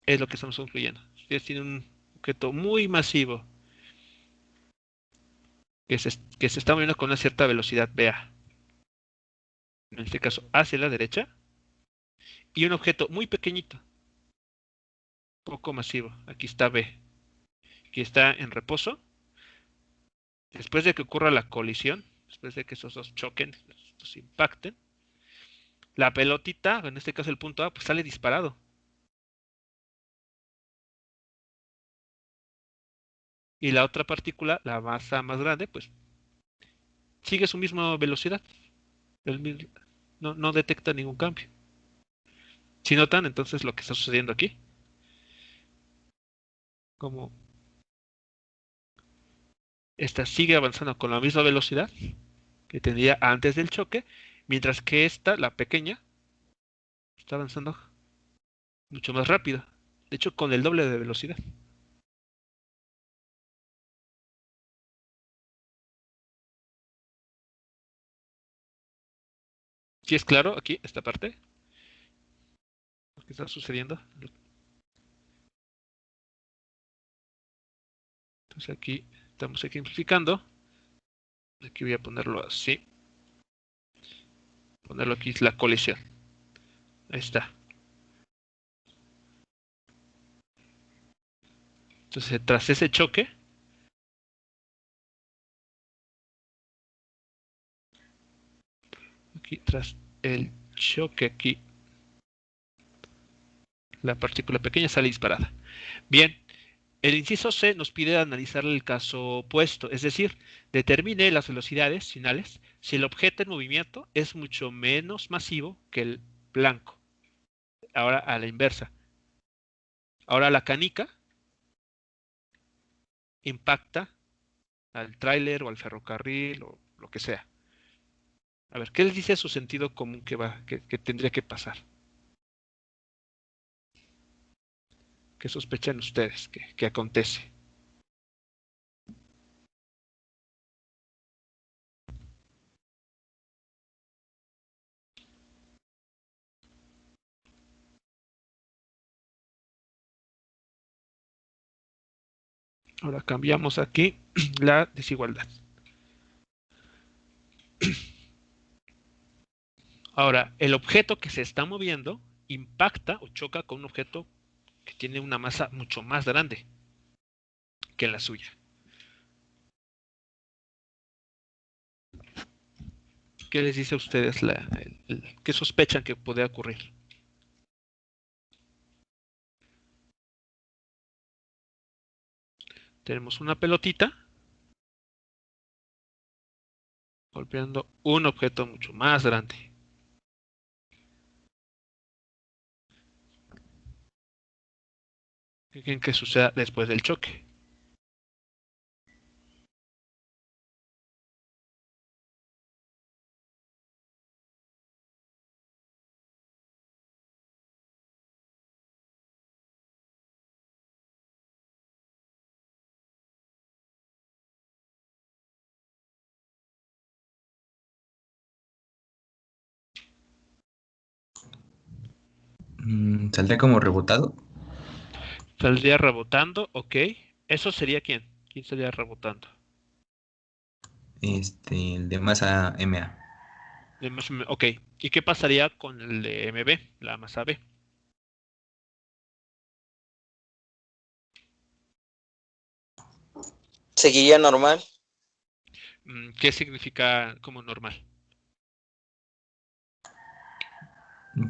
Es lo que estamos concluyendo. Ustedes tienen un objeto muy masivo que se está moviendo con una cierta velocidad VA, en este caso hacia la derecha, y un objeto muy pequeñito, poco masivo. Aquí está B, que está en reposo. Después de que ocurra la colisión, después de que esos dos choquen, estos impacten, la pelotita, en este caso el punto A, pues sale disparado. Y la otra partícula, la masa más grande, pues sigue su misma velocidad. No detecta ningún cambio. Si notan, entonces lo que está sucediendo aquí, como esta sigue avanzando con la misma velocidad que tendría antes del choque, mientras que esta, la pequeña, está avanzando mucho más rápido. De hecho, con el doble de velocidad. ¿Sí es claro aquí esta parte? ¿Qué está sucediendo? Entonces aquí estamos ejemplificando. Aquí voy a ponerlo así. Ponerlo aquí es la colisión. Ahí está. Entonces, tras ese choque, aquí tras el choque aquí, la partícula pequeña sale disparada. Bien, el inciso C nos pide analizar el caso opuesto, es decir, determine las velocidades finales si el objeto en movimiento es mucho menos masivo que el blanco. Ahora a la inversa. Ahora la canica impacta al tráiler o al ferrocarril o lo que sea. A ver, ¿qué les dice su sentido común que tendría que pasar? ¿Qué sospechan ustedes que acontece? Ahora cambiamos aquí la desigualdad. Ahora, el objeto que se está moviendo impacta o choca con un objeto que tiene una masa mucho más grande que la suya. ¿Qué les dice a ustedes? ¿Qué sospechan que puede ocurrir? tenemos una pelotita golpeando un objeto mucho más grande. ¿Qué creen que suceda después del choque? ¿Saldrá como rebotado? Saldría rebotando, ok. ¿Eso sería quién? ¿Quién sería rebotando? El de masa MA. Ok. ¿Y qué pasaría con el de MB, la masa B? Seguiría normal. ¿Qué significa como normal?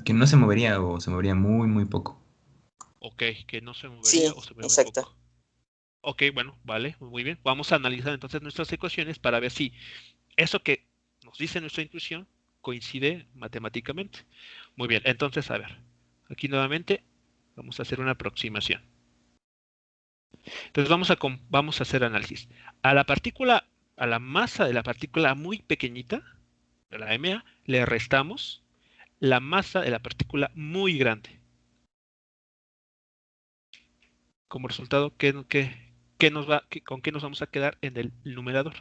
Que no se movería o se movería muy, muy poco. Ok, que no se movería Sí, o se mueve muy exacto. poco. Ok, bueno, vale, muy bien. Vamos a analizar entonces nuestras ecuaciones para ver si eso que nos dice nuestra intuición coincide matemáticamente. Muy bien, entonces, a ver, aquí nuevamente vamos a hacer una aproximación. Entonces vamos a hacer análisis. A la partícula, a la masa de la partícula muy pequeñita, de la MA, le restamos la masa de la partícula muy grande. Como resultado, ¿con qué nos vamos a quedar en el numerador?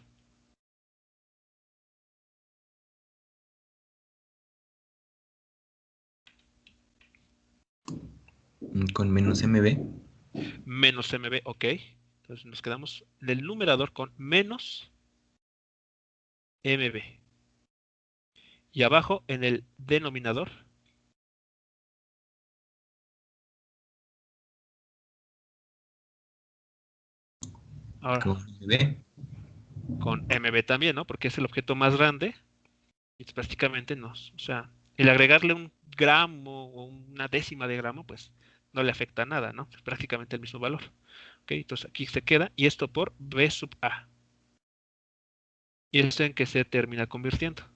Con menos MB. Menos mb, ok. Entonces nos quedamos en el numerador con menos mb. Y abajo en el denominador, ahora Con MB. con mb también, ¿no? Porque es el objeto más grande. Y prácticamente o sea, el agregarle un gramo o una décima de gramo, pues no le afecta nada, ¿no? Es prácticamente el mismo valor. Ok, entonces aquí se queda. Y esto por b sub a. ¿Y esto en qué se termina convirtiendo?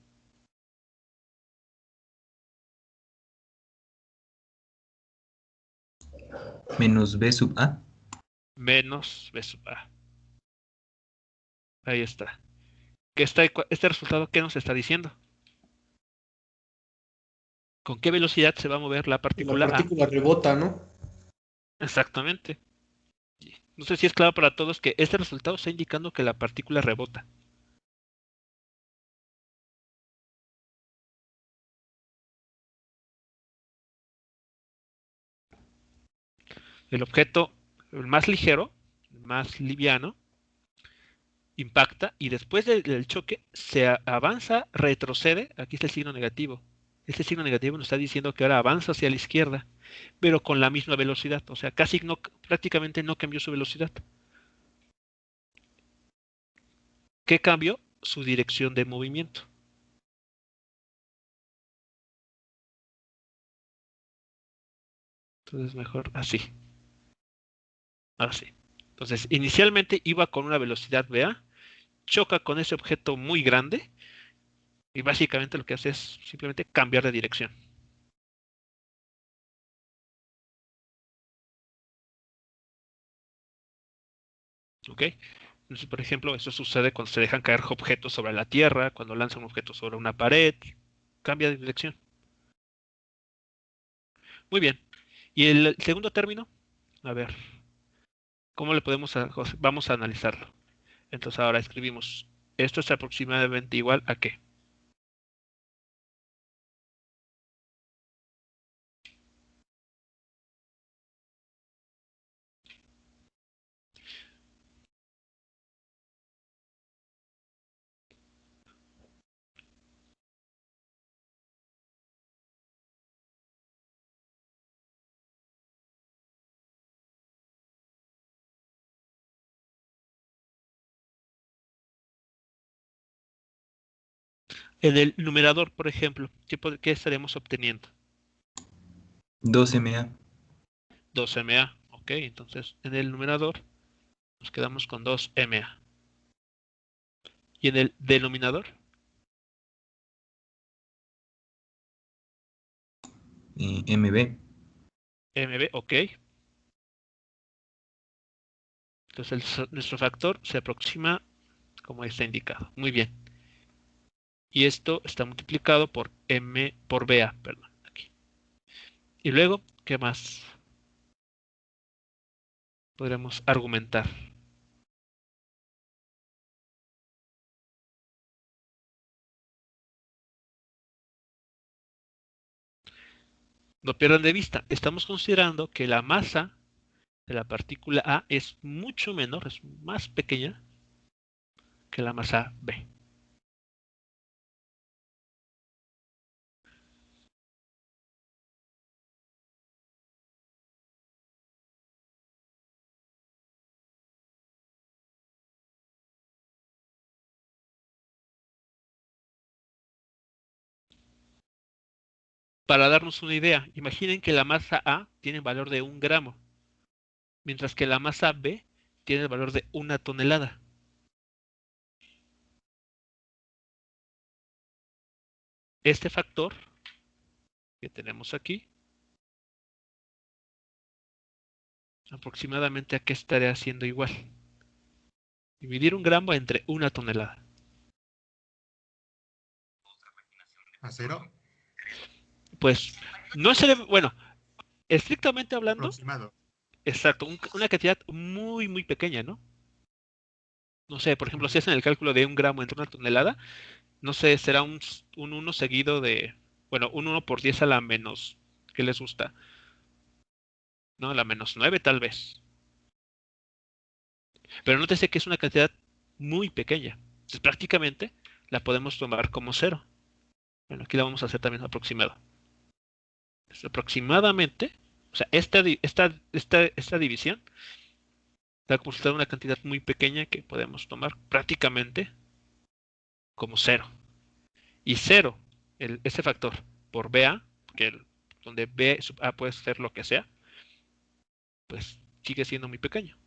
Menos B sub A. Menos b sub a. Ahí está. Este resultado, ¿qué nos está diciendo? ¿Con qué velocidad se va a mover la La partícula A? partícula rebota, ¿no? Exactamente. No sé si es claro para todos que este resultado está indicando que la partícula rebota. El objeto el más ligero, el más liviano, impacta y después del choque se avanza, retrocede. Aquí está el signo negativo. Este signo negativo nos está diciendo que ahora avanza hacia la izquierda, pero con la misma velocidad. O sea, prácticamente no cambió su velocidad. ¿Qué cambió? Su dirección de movimiento. Entonces mejor así. Así. Entonces, inicialmente iba con una velocidad VA, choca con ese objeto muy grande y básicamente lo que hace es simplemente cambiar de dirección. ¿Ok? Entonces, por ejemplo, eso sucede cuando se dejan caer objetos sobre la Tierra, cuando lanzan un objeto sobre una pared, cambia de dirección. Muy bien. Y el segundo término, a ver, ¿cómo le vamos a analizarlo? Entonces ahora escribimos, esto es aproximadamente igual a qué. En el numerador, por ejemplo, ¿qué estaremos obteniendo? 2 MA. 2MA. Ok, entonces en el numerador Nos quedamos con 2ma. Y en el denominador, MB. mb, ok. Entonces nuestro factor se aproxima como está indicado. Muy bien. Y esto está multiplicado por BA, perdón, aquí. Y luego, ¿qué más podremos argumentar? No pierdan de vista, estamos considerando que la masa de la partícula A es mucho menor, es más pequeña que la masa B. Para darnos una idea, imaginen que la masa A tiene valor de 1 gramo, mientras que la masa B tiene el valor de 1 tonelada. Este factor que tenemos aquí, aproximadamente a qué estaría haciendo igual. Dividir 1 gramo entre 1 tonelada. ¿A 0? Pues no se debe, bueno, estrictamente hablando, Aproximado. exacto, una cantidad muy, muy pequeña, ¿no? No sé, por ejemplo, si hacen el cálculo de 1 gramo entre 1 tonelada, no sé, será un 1 seguido de, bueno, un 1 por 10 a la menos, ¿qué les gusta? ¿No? La menos 9 tal vez. Pero nótese que es una cantidad muy pequeña. Entonces, prácticamente la podemos tomar como 0. Bueno, aquí la vamos a hacer también aproximado. Entonces, aproximadamente, o sea, esta división da como resultado una cantidad muy pequeña que podemos tomar prácticamente como 0. Y 0, ese factor por BA, donde B sub A puede ser lo que sea, pues sigue siendo muy pequeño.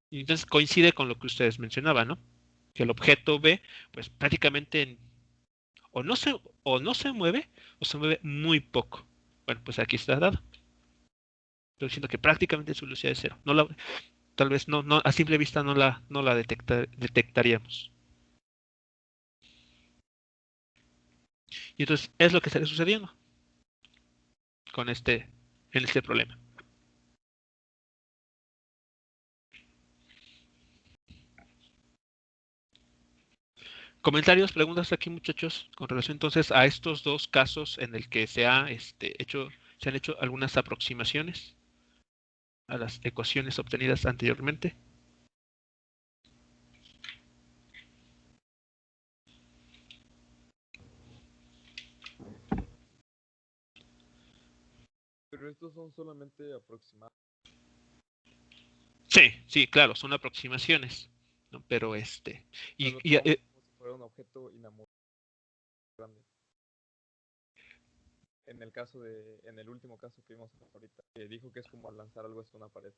Y entonces coincide con lo que ustedes mencionaban, ¿no? Que el objeto B, pues prácticamente o no se mueve o se mueve muy poco. Bueno, pues aquí está dado. Estoy diciendo que prácticamente su velocidad es 0. Tal vez no, a simple vista no la detectaríamos. Y entonces es lo que estaría sucediendo con en este problema. Comentarios, preguntas aquí, muchachos, con relación entonces a estos dos casos en el que se han hecho algunas aproximaciones a las ecuaciones obtenidas anteriormente. Pero estos son solamente aproximados. Sí, claro, son aproximaciones, ¿no? Pero Como si fuera un objeto inamovible grande. En el último caso que vimos ahorita, que dijo que es como lanzar algo hacia una pared.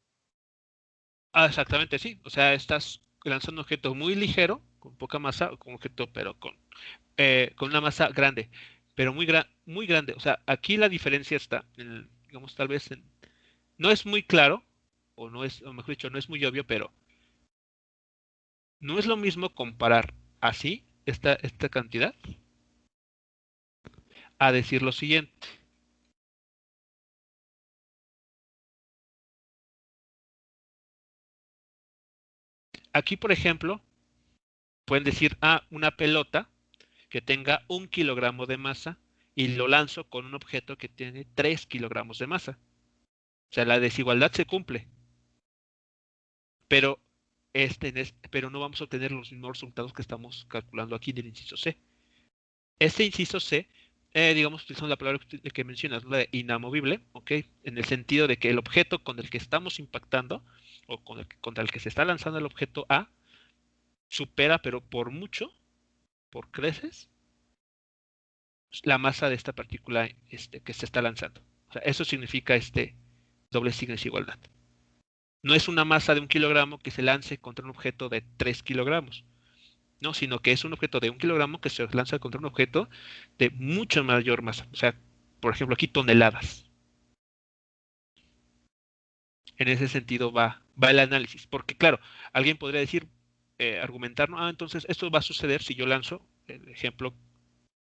exactamente, sí. O sea, estás lanzando un objeto muy ligero, con poca masa, con un objeto, pero con una masa grande, pero muy grande. O sea, aquí la diferencia está, digamos, tal vez no es muy claro, o mejor dicho, no es muy obvio, pero no es lo mismo comparar así esta cantidad a decir lo siguiente. Aquí, por ejemplo, pueden decir, una pelota que tenga 1 kilogramo de masa y lo lanzo con un objeto que tiene 3 kilogramos de masa. O sea, la desigualdad se cumple, pero, pero no vamos a obtener los mismos resultados que estamos calculando aquí en el inciso C. Este inciso C, digamos, utilizando la palabra que mencionas, la de inamovible, ¿ok? En el sentido de que el objeto con el que estamos impactando, o contra el que se está lanzando el objeto A, supera, pero por mucho, por creces, la masa de esta partícula que se está lanzando. O sea, eso significa doble signo de desigualdad. No es una masa de 1 kilogramo que se lance contra un objeto de 3 kilogramos, no, sino que es un objeto de 1 kilogramo que se lanza contra un objeto de mucha mayor masa. O sea, por ejemplo, aquí toneladas. En ese sentido va el análisis. Porque, claro, alguien podría decir, argumentar, ¿no? Entonces esto va a suceder si yo lanzo, el ejemplo,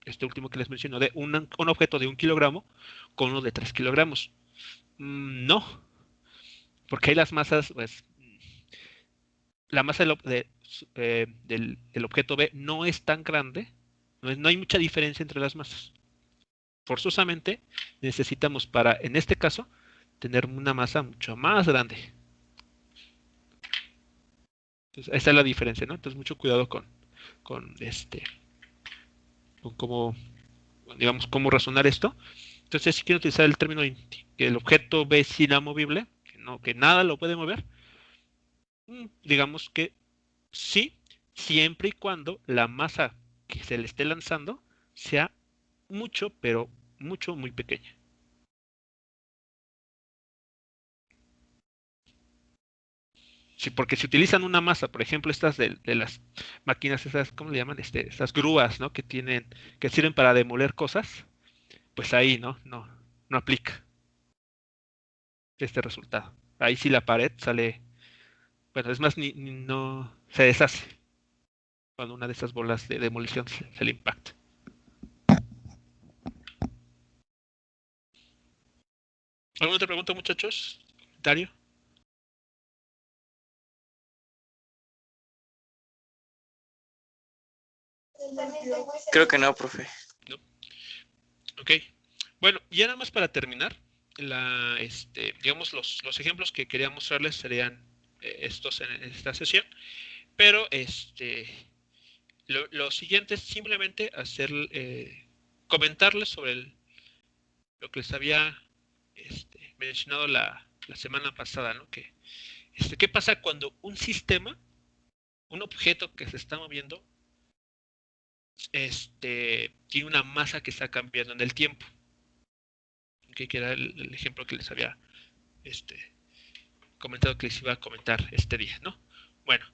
este último que les menciono, de un objeto de 1 kilogramo con uno de 3 kilogramos. No, porque ahí las masas, pues, la masa del objeto B no es tan grande, no hay mucha diferencia entre las masas. Forzosamente necesitamos para, en este caso, tener una masa mucho más grande. Entonces, esa es la diferencia, ¿no? Entonces, mucho cuidado con cómo, digamos, cómo razonar esto. Entonces, si quiero utilizar el término que el objeto B es inamovible, que nada lo puede mover, digamos que sí, siempre y cuando la masa que se le esté lanzando sea mucho, pero mucho, muy pequeña. Sí, porque si utilizan una masa, por ejemplo, estas de las máquinas, esas, ¿cómo le llaman? Estas grúas, ¿no? Que sirven para demoler cosas, pues ahí, no aplica este resultado. Ahí sí la pared sale, bueno, es más, no se deshace cuando una de esas bolas de demolición se le impacta. ¿Alguna otra pregunta, muchachos? ¿Comentario? Creo que no, profe. ¿No? Ok. Bueno, ya nada más para terminar, digamos, los ejemplos que quería mostrarles serían estos en esta sesión, pero lo siguiente es simplemente comentarles sobre lo que les había mencionado la semana pasada, ¿no? ¿Qué pasa cuando un sistema, un objeto que se está moviendo, tiene una masa que está cambiando en el tiempo? Que era el ejemplo que les había comentado que les iba a comentar este día, ¿no? Bueno,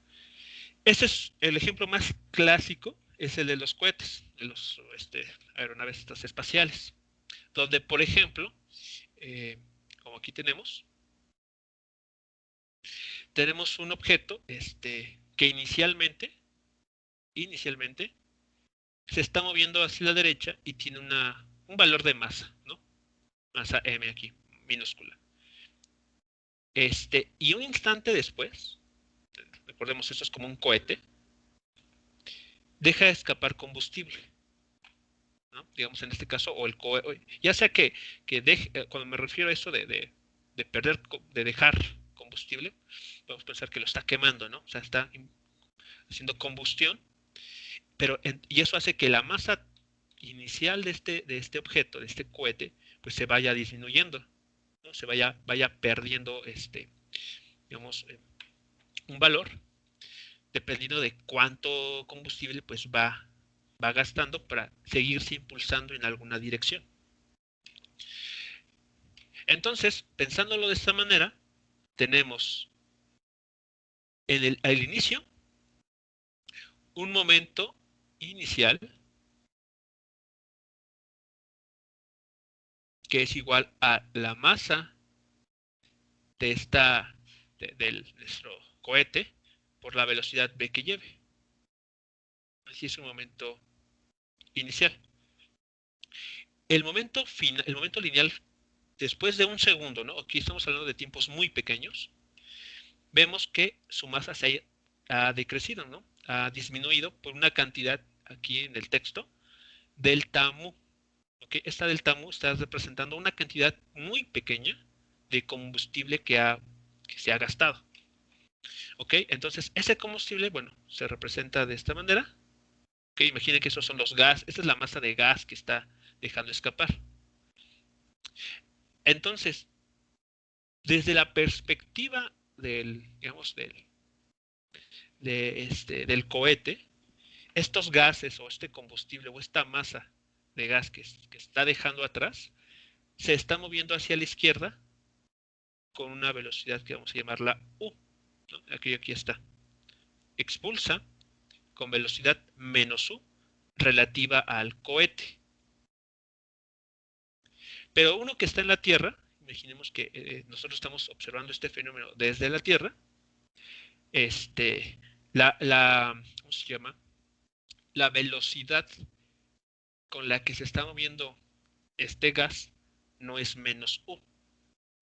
ese es el ejemplo más clásico, es el de los cohetes, de los aeronaves estas espaciales, donde, por ejemplo, como aquí tenemos un objeto que inicialmente se está moviendo hacia la derecha y tiene un valor de masa, ¿no? Masa m aquí, minúscula. Y un instante después, recordemos, esto es como un cohete, deja de escapar combustible, ¿no? Digamos en este caso, o el cohete, ya sea que cuando me refiero a eso de dejar combustible, podemos pensar que lo está quemando, ¿no? O sea, está haciendo combustión, y eso hace que la masa inicial de este objeto, de este cohete, pues se vaya disminuyendo, ¿no? Se vaya perdiendo digamos, un valor dependiendo de cuánto combustible pues va gastando para seguirse impulsando en alguna dirección. Entonces, pensándolo de esta manera, tenemos al inicio un momento inicial que es igual a la masa de nuestro cohete por la velocidad v que lleve. Así es un momento inicial. El momento lineal, después de un segundo, ¿no? Aquí estamos hablando de tiempos muy pequeños, vemos que su masa ha decrecido, ¿no? Ha disminuido por una cantidad, aquí en el texto, delta mu. ¿Okay? Esta delta mu está representando una cantidad muy pequeña de combustible que se ha gastado. ¿Ok? Entonces, ese combustible, bueno, se representa de esta manera. ¿Ok? Imaginen que esos son los gases. Esta es la masa de gas que está dejando escapar. Entonces, desde la perspectiva del cohete, estos gases o este combustible o esta masa de gas que está dejando atrás se está moviendo hacia la izquierda con una velocidad que vamos a llamarla u, ¿no? Aquí está. Expulsa con velocidad menos u relativa al cohete. Pero uno que está en la Tierra, imaginemos que nosotros estamos observando este fenómeno desde la Tierra, ¿cómo se llama? La velocidad con la que se está moviendo este gas no es menos u,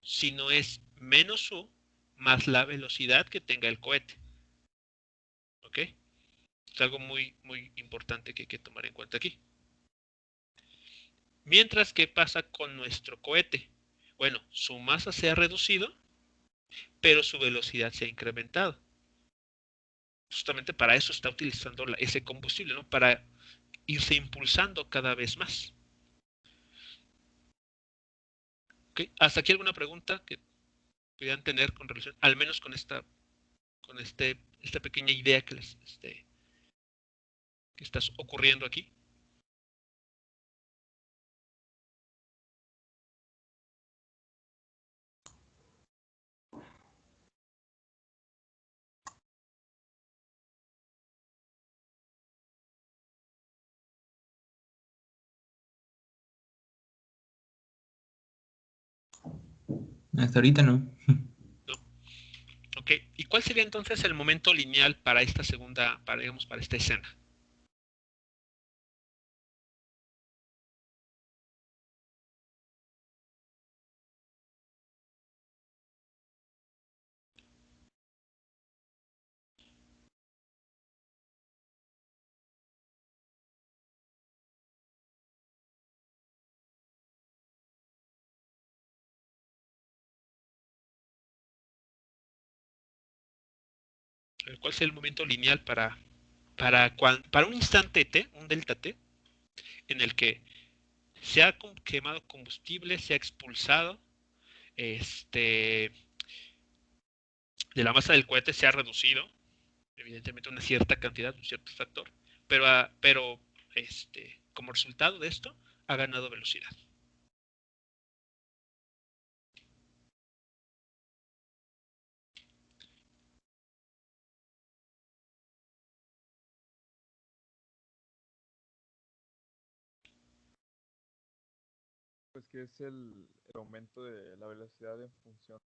sino es menos u más la velocidad que tenga el cohete. ¿Ok? Es algo muy, muy importante que hay que tomar en cuenta aquí. Mientras, ¿qué pasa con nuestro cohete? Bueno, su masa se ha reducido, pero su velocidad se ha incrementado. Justamente para eso está utilizando ese combustible, ¿no? Para irse impulsando cada vez más. ¿Ok? ¿Hasta aquí alguna pregunta que pudieran tener con relación, al menos con esta pequeña idea que que está ocurriendo aquí? Hasta ahorita no. ¿No? ¿Ok? ¿Y cuál sería entonces el momento lineal para esta digamos, para esta escena? ¿Cuál sería el momento lineal para un instante t, un delta t, en el que se ha quemado combustible, se ha expulsado de la masa del cohete, se ha reducido, evidentemente, una cierta cantidad, un cierto factor, pero como resultado de esto, ha ganado velocidad? Pues que es el aumento de la velocidad en función.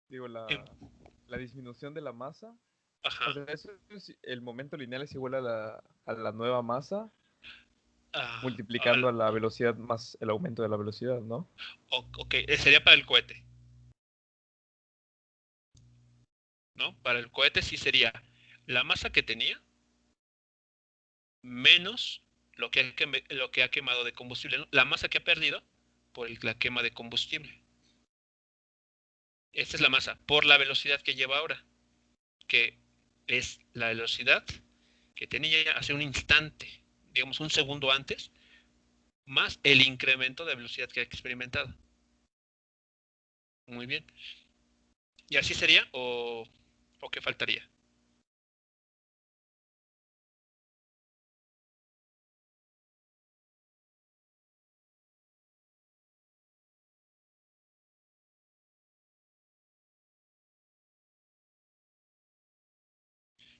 Digo, Em, la disminución de la masa. Ajá. O sea, eso es, el momento lineal es igual a la nueva masa multiplicando a la velocidad más el aumento de la velocidad, ¿no? Ok, sería para el cohete, ¿no? Para el cohete sí sería la masa que tenía menos lo que ha quemado de combustible, ¿no? La masa que ha perdido por la quema de combustible. Esta es la masa por la velocidad que lleva ahora, que es la velocidad que tenía hace un instante, digamos un segundo antes, más el incremento de velocidad que ha experimentado. Muy bien. ¿Y así sería o qué faltaría?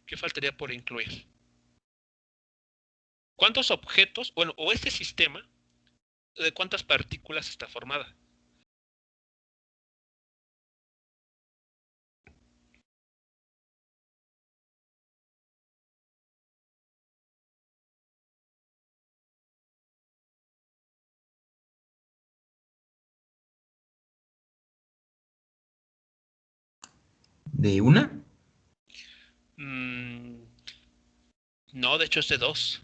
¿Qué faltaría por incluir? ¿Cuántos objetos, bueno, o este sistema, de cuántas partículas está formada? ¿De una? No, de hecho es de dos.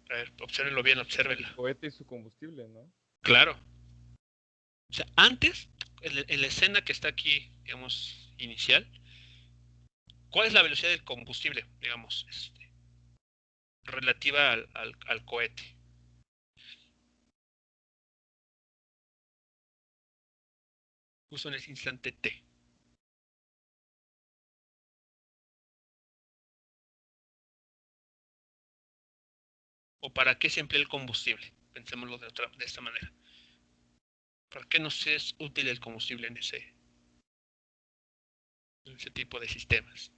A ver, obsérvenlo bien, obsérvenlo. El cohete y su combustible, ¿no? Claro. O sea, antes, en la escena que está aquí, digamos, inicial, ¿cuál es la velocidad del combustible, digamos, relativa al cohete? Justo en ese instante T. ¿O para qué se emplea el combustible? Pensémoslo de esta manera. ¿Para qué nos es útil el combustible en ese tipo de sistemas?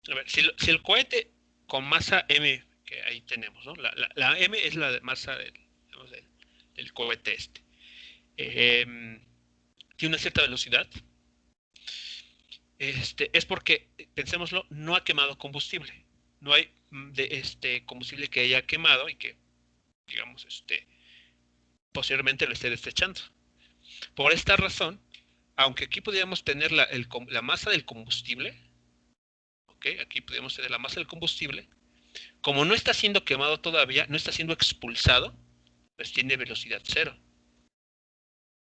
A ver, si el cohete con masa m, que ahí tenemos, ¿no? La m es la masa digamos, del cohete este. Tiene una cierta velocidad. Es porque, pensémoslo, no ha quemado combustible. No hay combustible que haya quemado y que, digamos, posiblemente lo esté desechando. Por esta razón, aunque aquí podríamos tener la masa del combustible, ¿ok? Aquí podríamos tener la masa del combustible, como no está siendo quemado todavía, no está siendo expulsado, pues tiene velocidad cero.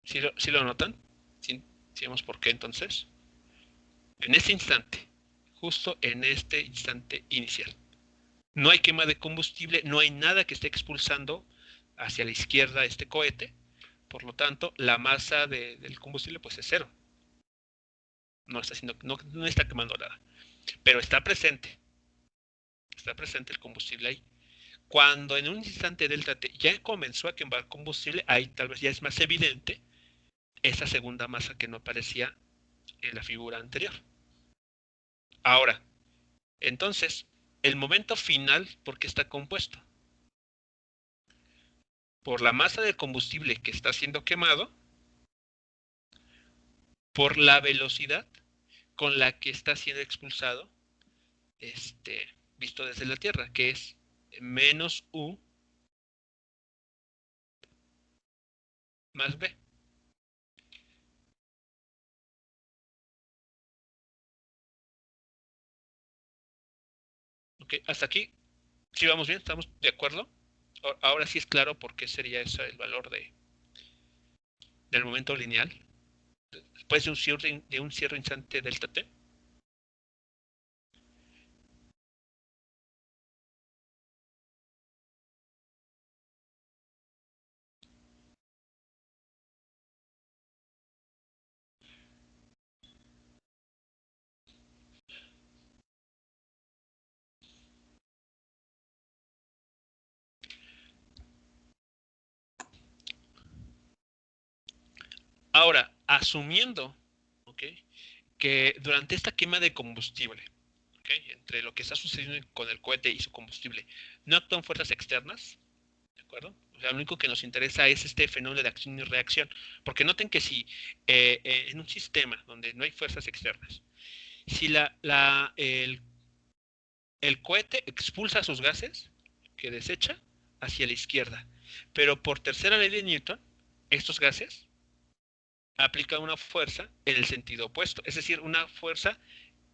¿Sí lo notan? ¿Sí vemos por qué entonces? En este instante, justo en este instante inicial, no hay quema de combustible, no hay nada que esté expulsando hacia la izquierda este cohete, por lo tanto, la masa del combustible pues es cero. No está quemando nada, pero está presente el combustible ahí. Cuando en un instante delta t ya comenzó a quemar combustible, ahí tal vez ya es más evidente esa segunda masa que no aparecía en la figura anterior. Ahora, entonces, el momento final, ¿por qué está compuesto? Por la masa de combustible que está siendo quemado, por la velocidad con la que está siendo expulsado, visto desde la Tierra, que es menos U más B. ¿Ok? Hasta aquí, si vamos bien, ¿estamos de acuerdo? Ahora sí es claro por qué sería ese el valor del momento lineal después de un cierre instante delta t. Ahora, asumiendo, ¿ok?, que durante esta quema de combustible, ¿ok?, entre lo que está sucediendo con el cohete y su combustible, no actúan fuerzas externas, ¿de acuerdo? O sea, lo único que nos interesa es este fenómeno de acción y reacción, porque noten que si en un sistema donde no hay fuerzas externas, si el cohete expulsa sus gases que desecha hacia la izquierda, pero por tercera ley de Newton, estos gases aplican una fuerza en el sentido opuesto, es decir, una fuerza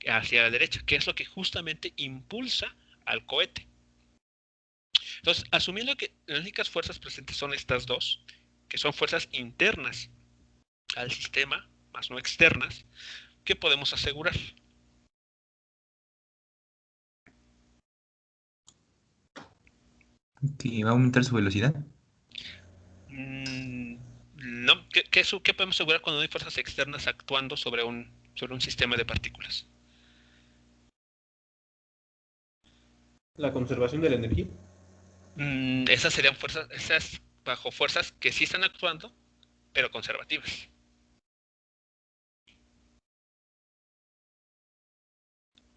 hacia la derecha, que es lo que justamente impulsa al cohete. Entonces, asumiendo que las únicas fuerzas presentes son estas dos, que son fuerzas internas al sistema, más no externas, ¿qué podemos asegurar? Que va a aumentar su velocidad. No, ¿qué podemos asegurar cuando hay fuerzas externas actuando sobre un sistema de partículas? La conservación de la energía. Esas serían esas bajo fuerzas que sí están actuando, pero conservativas.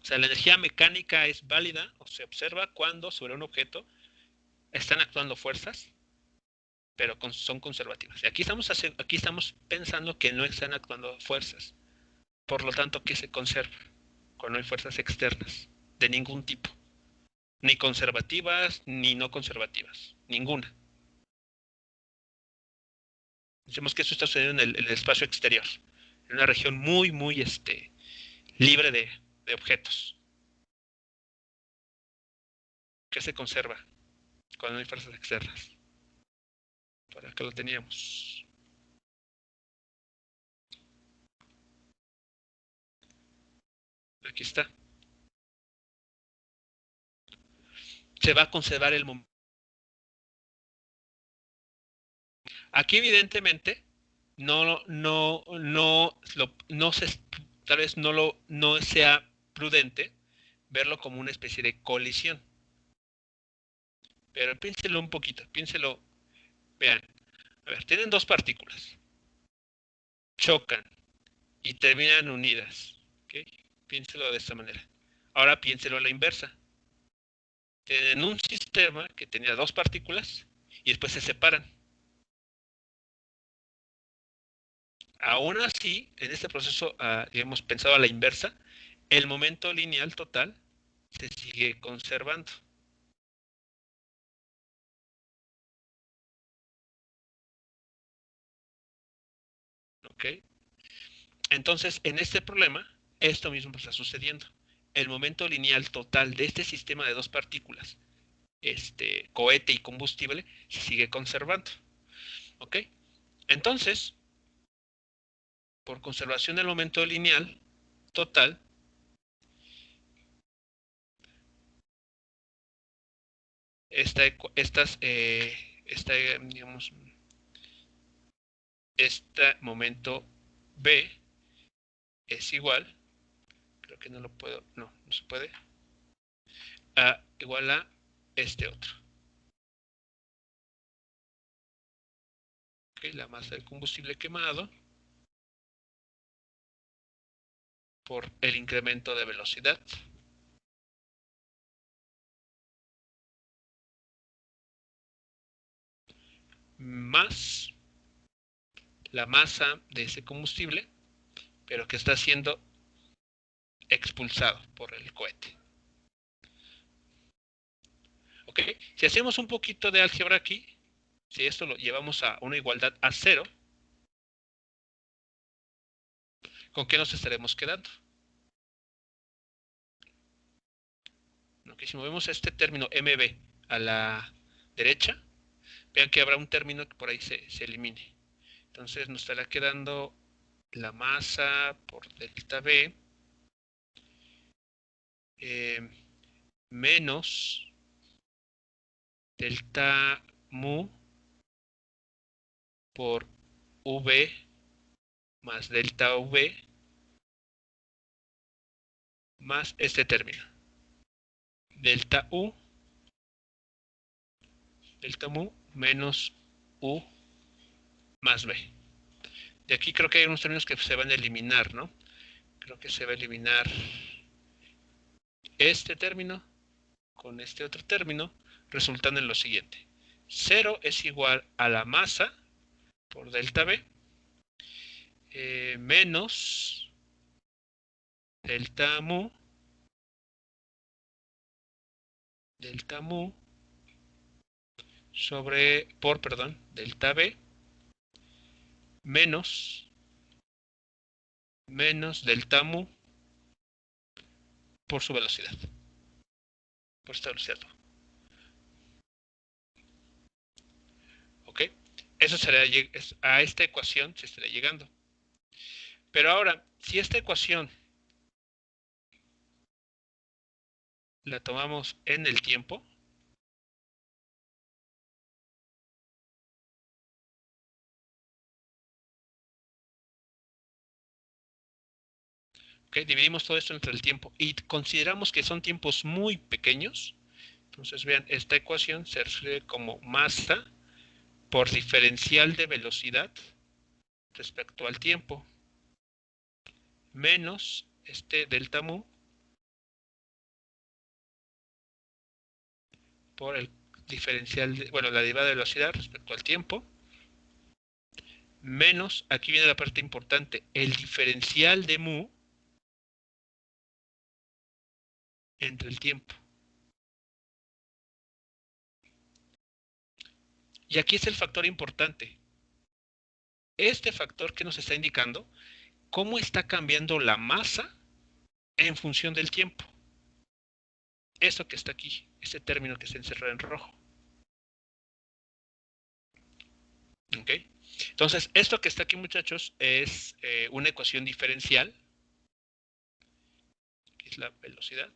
O sea, la energía mecánica es válida o se observa cuando sobre un objeto están actuando fuerzas, pero son conservativas. Y aquí estamos pensando que no están actuando fuerzas. Por lo tanto, ¿qué se conserva? Cuando no hay fuerzas externas, de ningún tipo. Ni conservativas, ni no conservativas. Ninguna. Decimos que eso está sucediendo en el espacio exterior. En una región muy, muy libre de objetos. ¿Qué se conserva cuando no hay fuerzas externas? Por acá lo teníamos. Aquí está. Se va a conservar el momento. Aquí evidentemente tal vez no sea prudente verlo como una especie de colisión. Pero piénselo un poquito, piénselo. Vean, a ver, tienen dos partículas. Chocan y terminan unidas. ¿Okay? Piénselo de esta manera. Ahora piénselo a la inversa. Tienen un sistema que tenía dos partículas y después se separan. Aún así, en este proceso, digamos, pensado a la inversa, el momento lineal total se sigue conservando. ¿Ok? Entonces, en este problema, esto mismo está sucediendo. El momento lineal total de este sistema de dos partículas, cohete y combustible, se sigue conservando. ¿Ok? Entonces, por conservación del momento lineal total, digamos, este momento B es igual, creo que no lo puedo, no se puede, igual a este otro. Okay, la masa del combustible quemado por el incremento de velocidad más la masa de ese combustible, pero que está siendo expulsado por el cohete. ¿Ok? Si hacemos un poquito de álgebra aquí, si esto lo llevamos a una igualdad a 0, ¿con qué nos estaremos quedando? ¿Ok? Si movemos este término MB a la derecha, vean que habrá un término que por ahí se elimine. Entonces nos estará quedando la masa por delta B menos delta mu por V más delta V más este término. Delta mu menos U más B. De aquí creo que hay unos términos que se van a eliminar, ¿no? Creo que se va a eliminar este término con este otro término, resultando en lo siguiente. 0 es igual a la masa por delta B menos delta mu delta B menos delta mu por su velocidad, por esta velocidad. ¿Ok? Eso sería, a esta ecuación se estaría llegando. Pero ahora, si esta ecuación la tomamos en el tiempo, ¿ok? Dividimos todo esto entre el tiempo y consideramos que son tiempos muy pequeños. Entonces vean, esta ecuación se escribe como masa por diferencial de velocidad respecto al tiempo menos este delta mu por el diferencial, la derivada de velocidad respecto al tiempo menos, aquí viene la parte importante, el diferencial de mu entre el tiempo. Y aquí es el factor importante. Este factor que nos está indicando cómo está cambiando la masa en función del tiempo. Eso que está aquí, este término que está encerrado en rojo. ¿Ok? Entonces, esto que está aquí, muchachos, es una ecuación diferencial Aquí es la velocidad.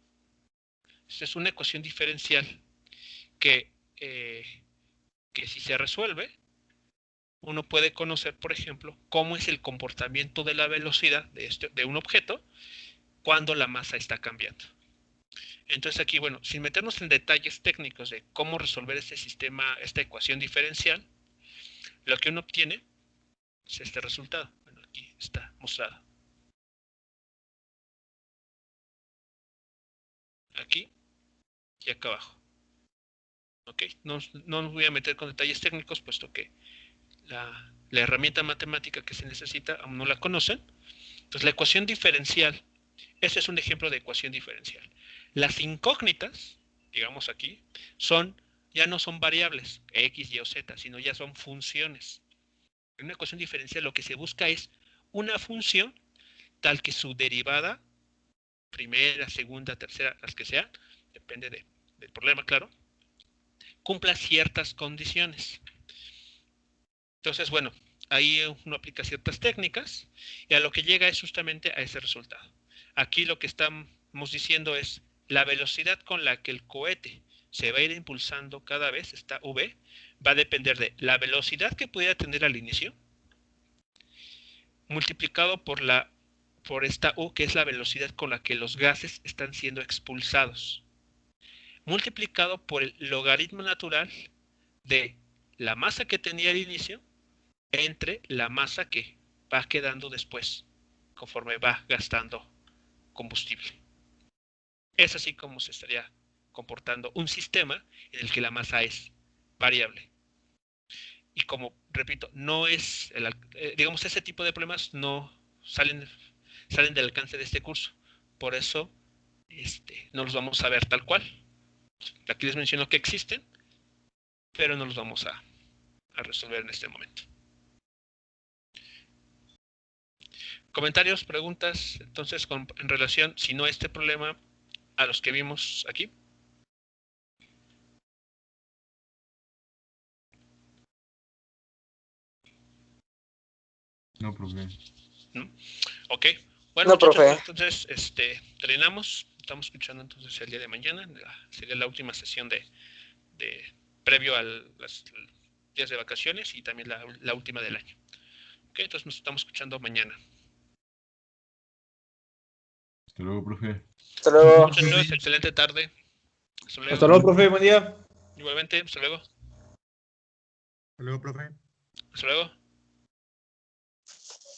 Esta es una ecuación diferencial que si se resuelve, uno puede conocer, por ejemplo, cómo es el comportamiento de la velocidad de un objeto cuando la masa está cambiando. Entonces aquí, bueno, sin meternos en detalles técnicos de cómo resolver este sistema, esta ecuación diferencial, lo que uno obtiene es este resultado. Bueno, aquí está mostrado. Aquí y acá abajo. ¿Ok? No nos voy a meter con detalles técnicos, puesto que la herramienta matemática que se necesita aún no la conocen. Entonces, la ecuación diferencial, este es un ejemplo de ecuación diferencial. Las incógnitas, digamos aquí, ya no son variables, x, y o z, sino ya son funciones. En una ecuación diferencial lo que se busca es una función tal que su derivada, primera, segunda, tercera, las que sean, depende del problema, claro, cumpla ciertas condiciones. Entonces, bueno, ahí uno aplica ciertas técnicas y a lo que llega es justamente a ese resultado. Aquí lo que estamos diciendo es la velocidad con la que el cohete se va a ir impulsando cada vez, esta v, va a depender de la velocidad que pudiera tener al inicio, multiplicado por esta u, que es la velocidad con la que los gases están siendo expulsados, multiplicado por el logaritmo natural de la masa que tenía al inicio entre la masa que va quedando después, conforme va gastando combustible. Es así como se estaría comportando un sistema en el que la masa es variable. Y como, repito, no es, digamos, ese tipo de problemas no salen del alcance de este curso. Por eso no los vamos a ver tal cual. Aquí les menciono que existen, pero no los vamos a resolver en este momento. Comentarios, preguntas, entonces, en relación, si no a este problema, a los que vimos aquí. No, profe. ¿No? Ok. Bueno, No, muchachos, profe. entonces, terminamos. Estamos escuchando entonces el día de mañana. Sería la última sesión de previo a los días de vacaciones y también la última del año. Ok, entonces nos estamos escuchando mañana. Hasta luego, profe. Hasta luego. Muchachos, excelente tarde. Hasta luego. Hasta luego, profe. Buen día. Igualmente, hasta luego. Hasta luego, profe. Hasta luego.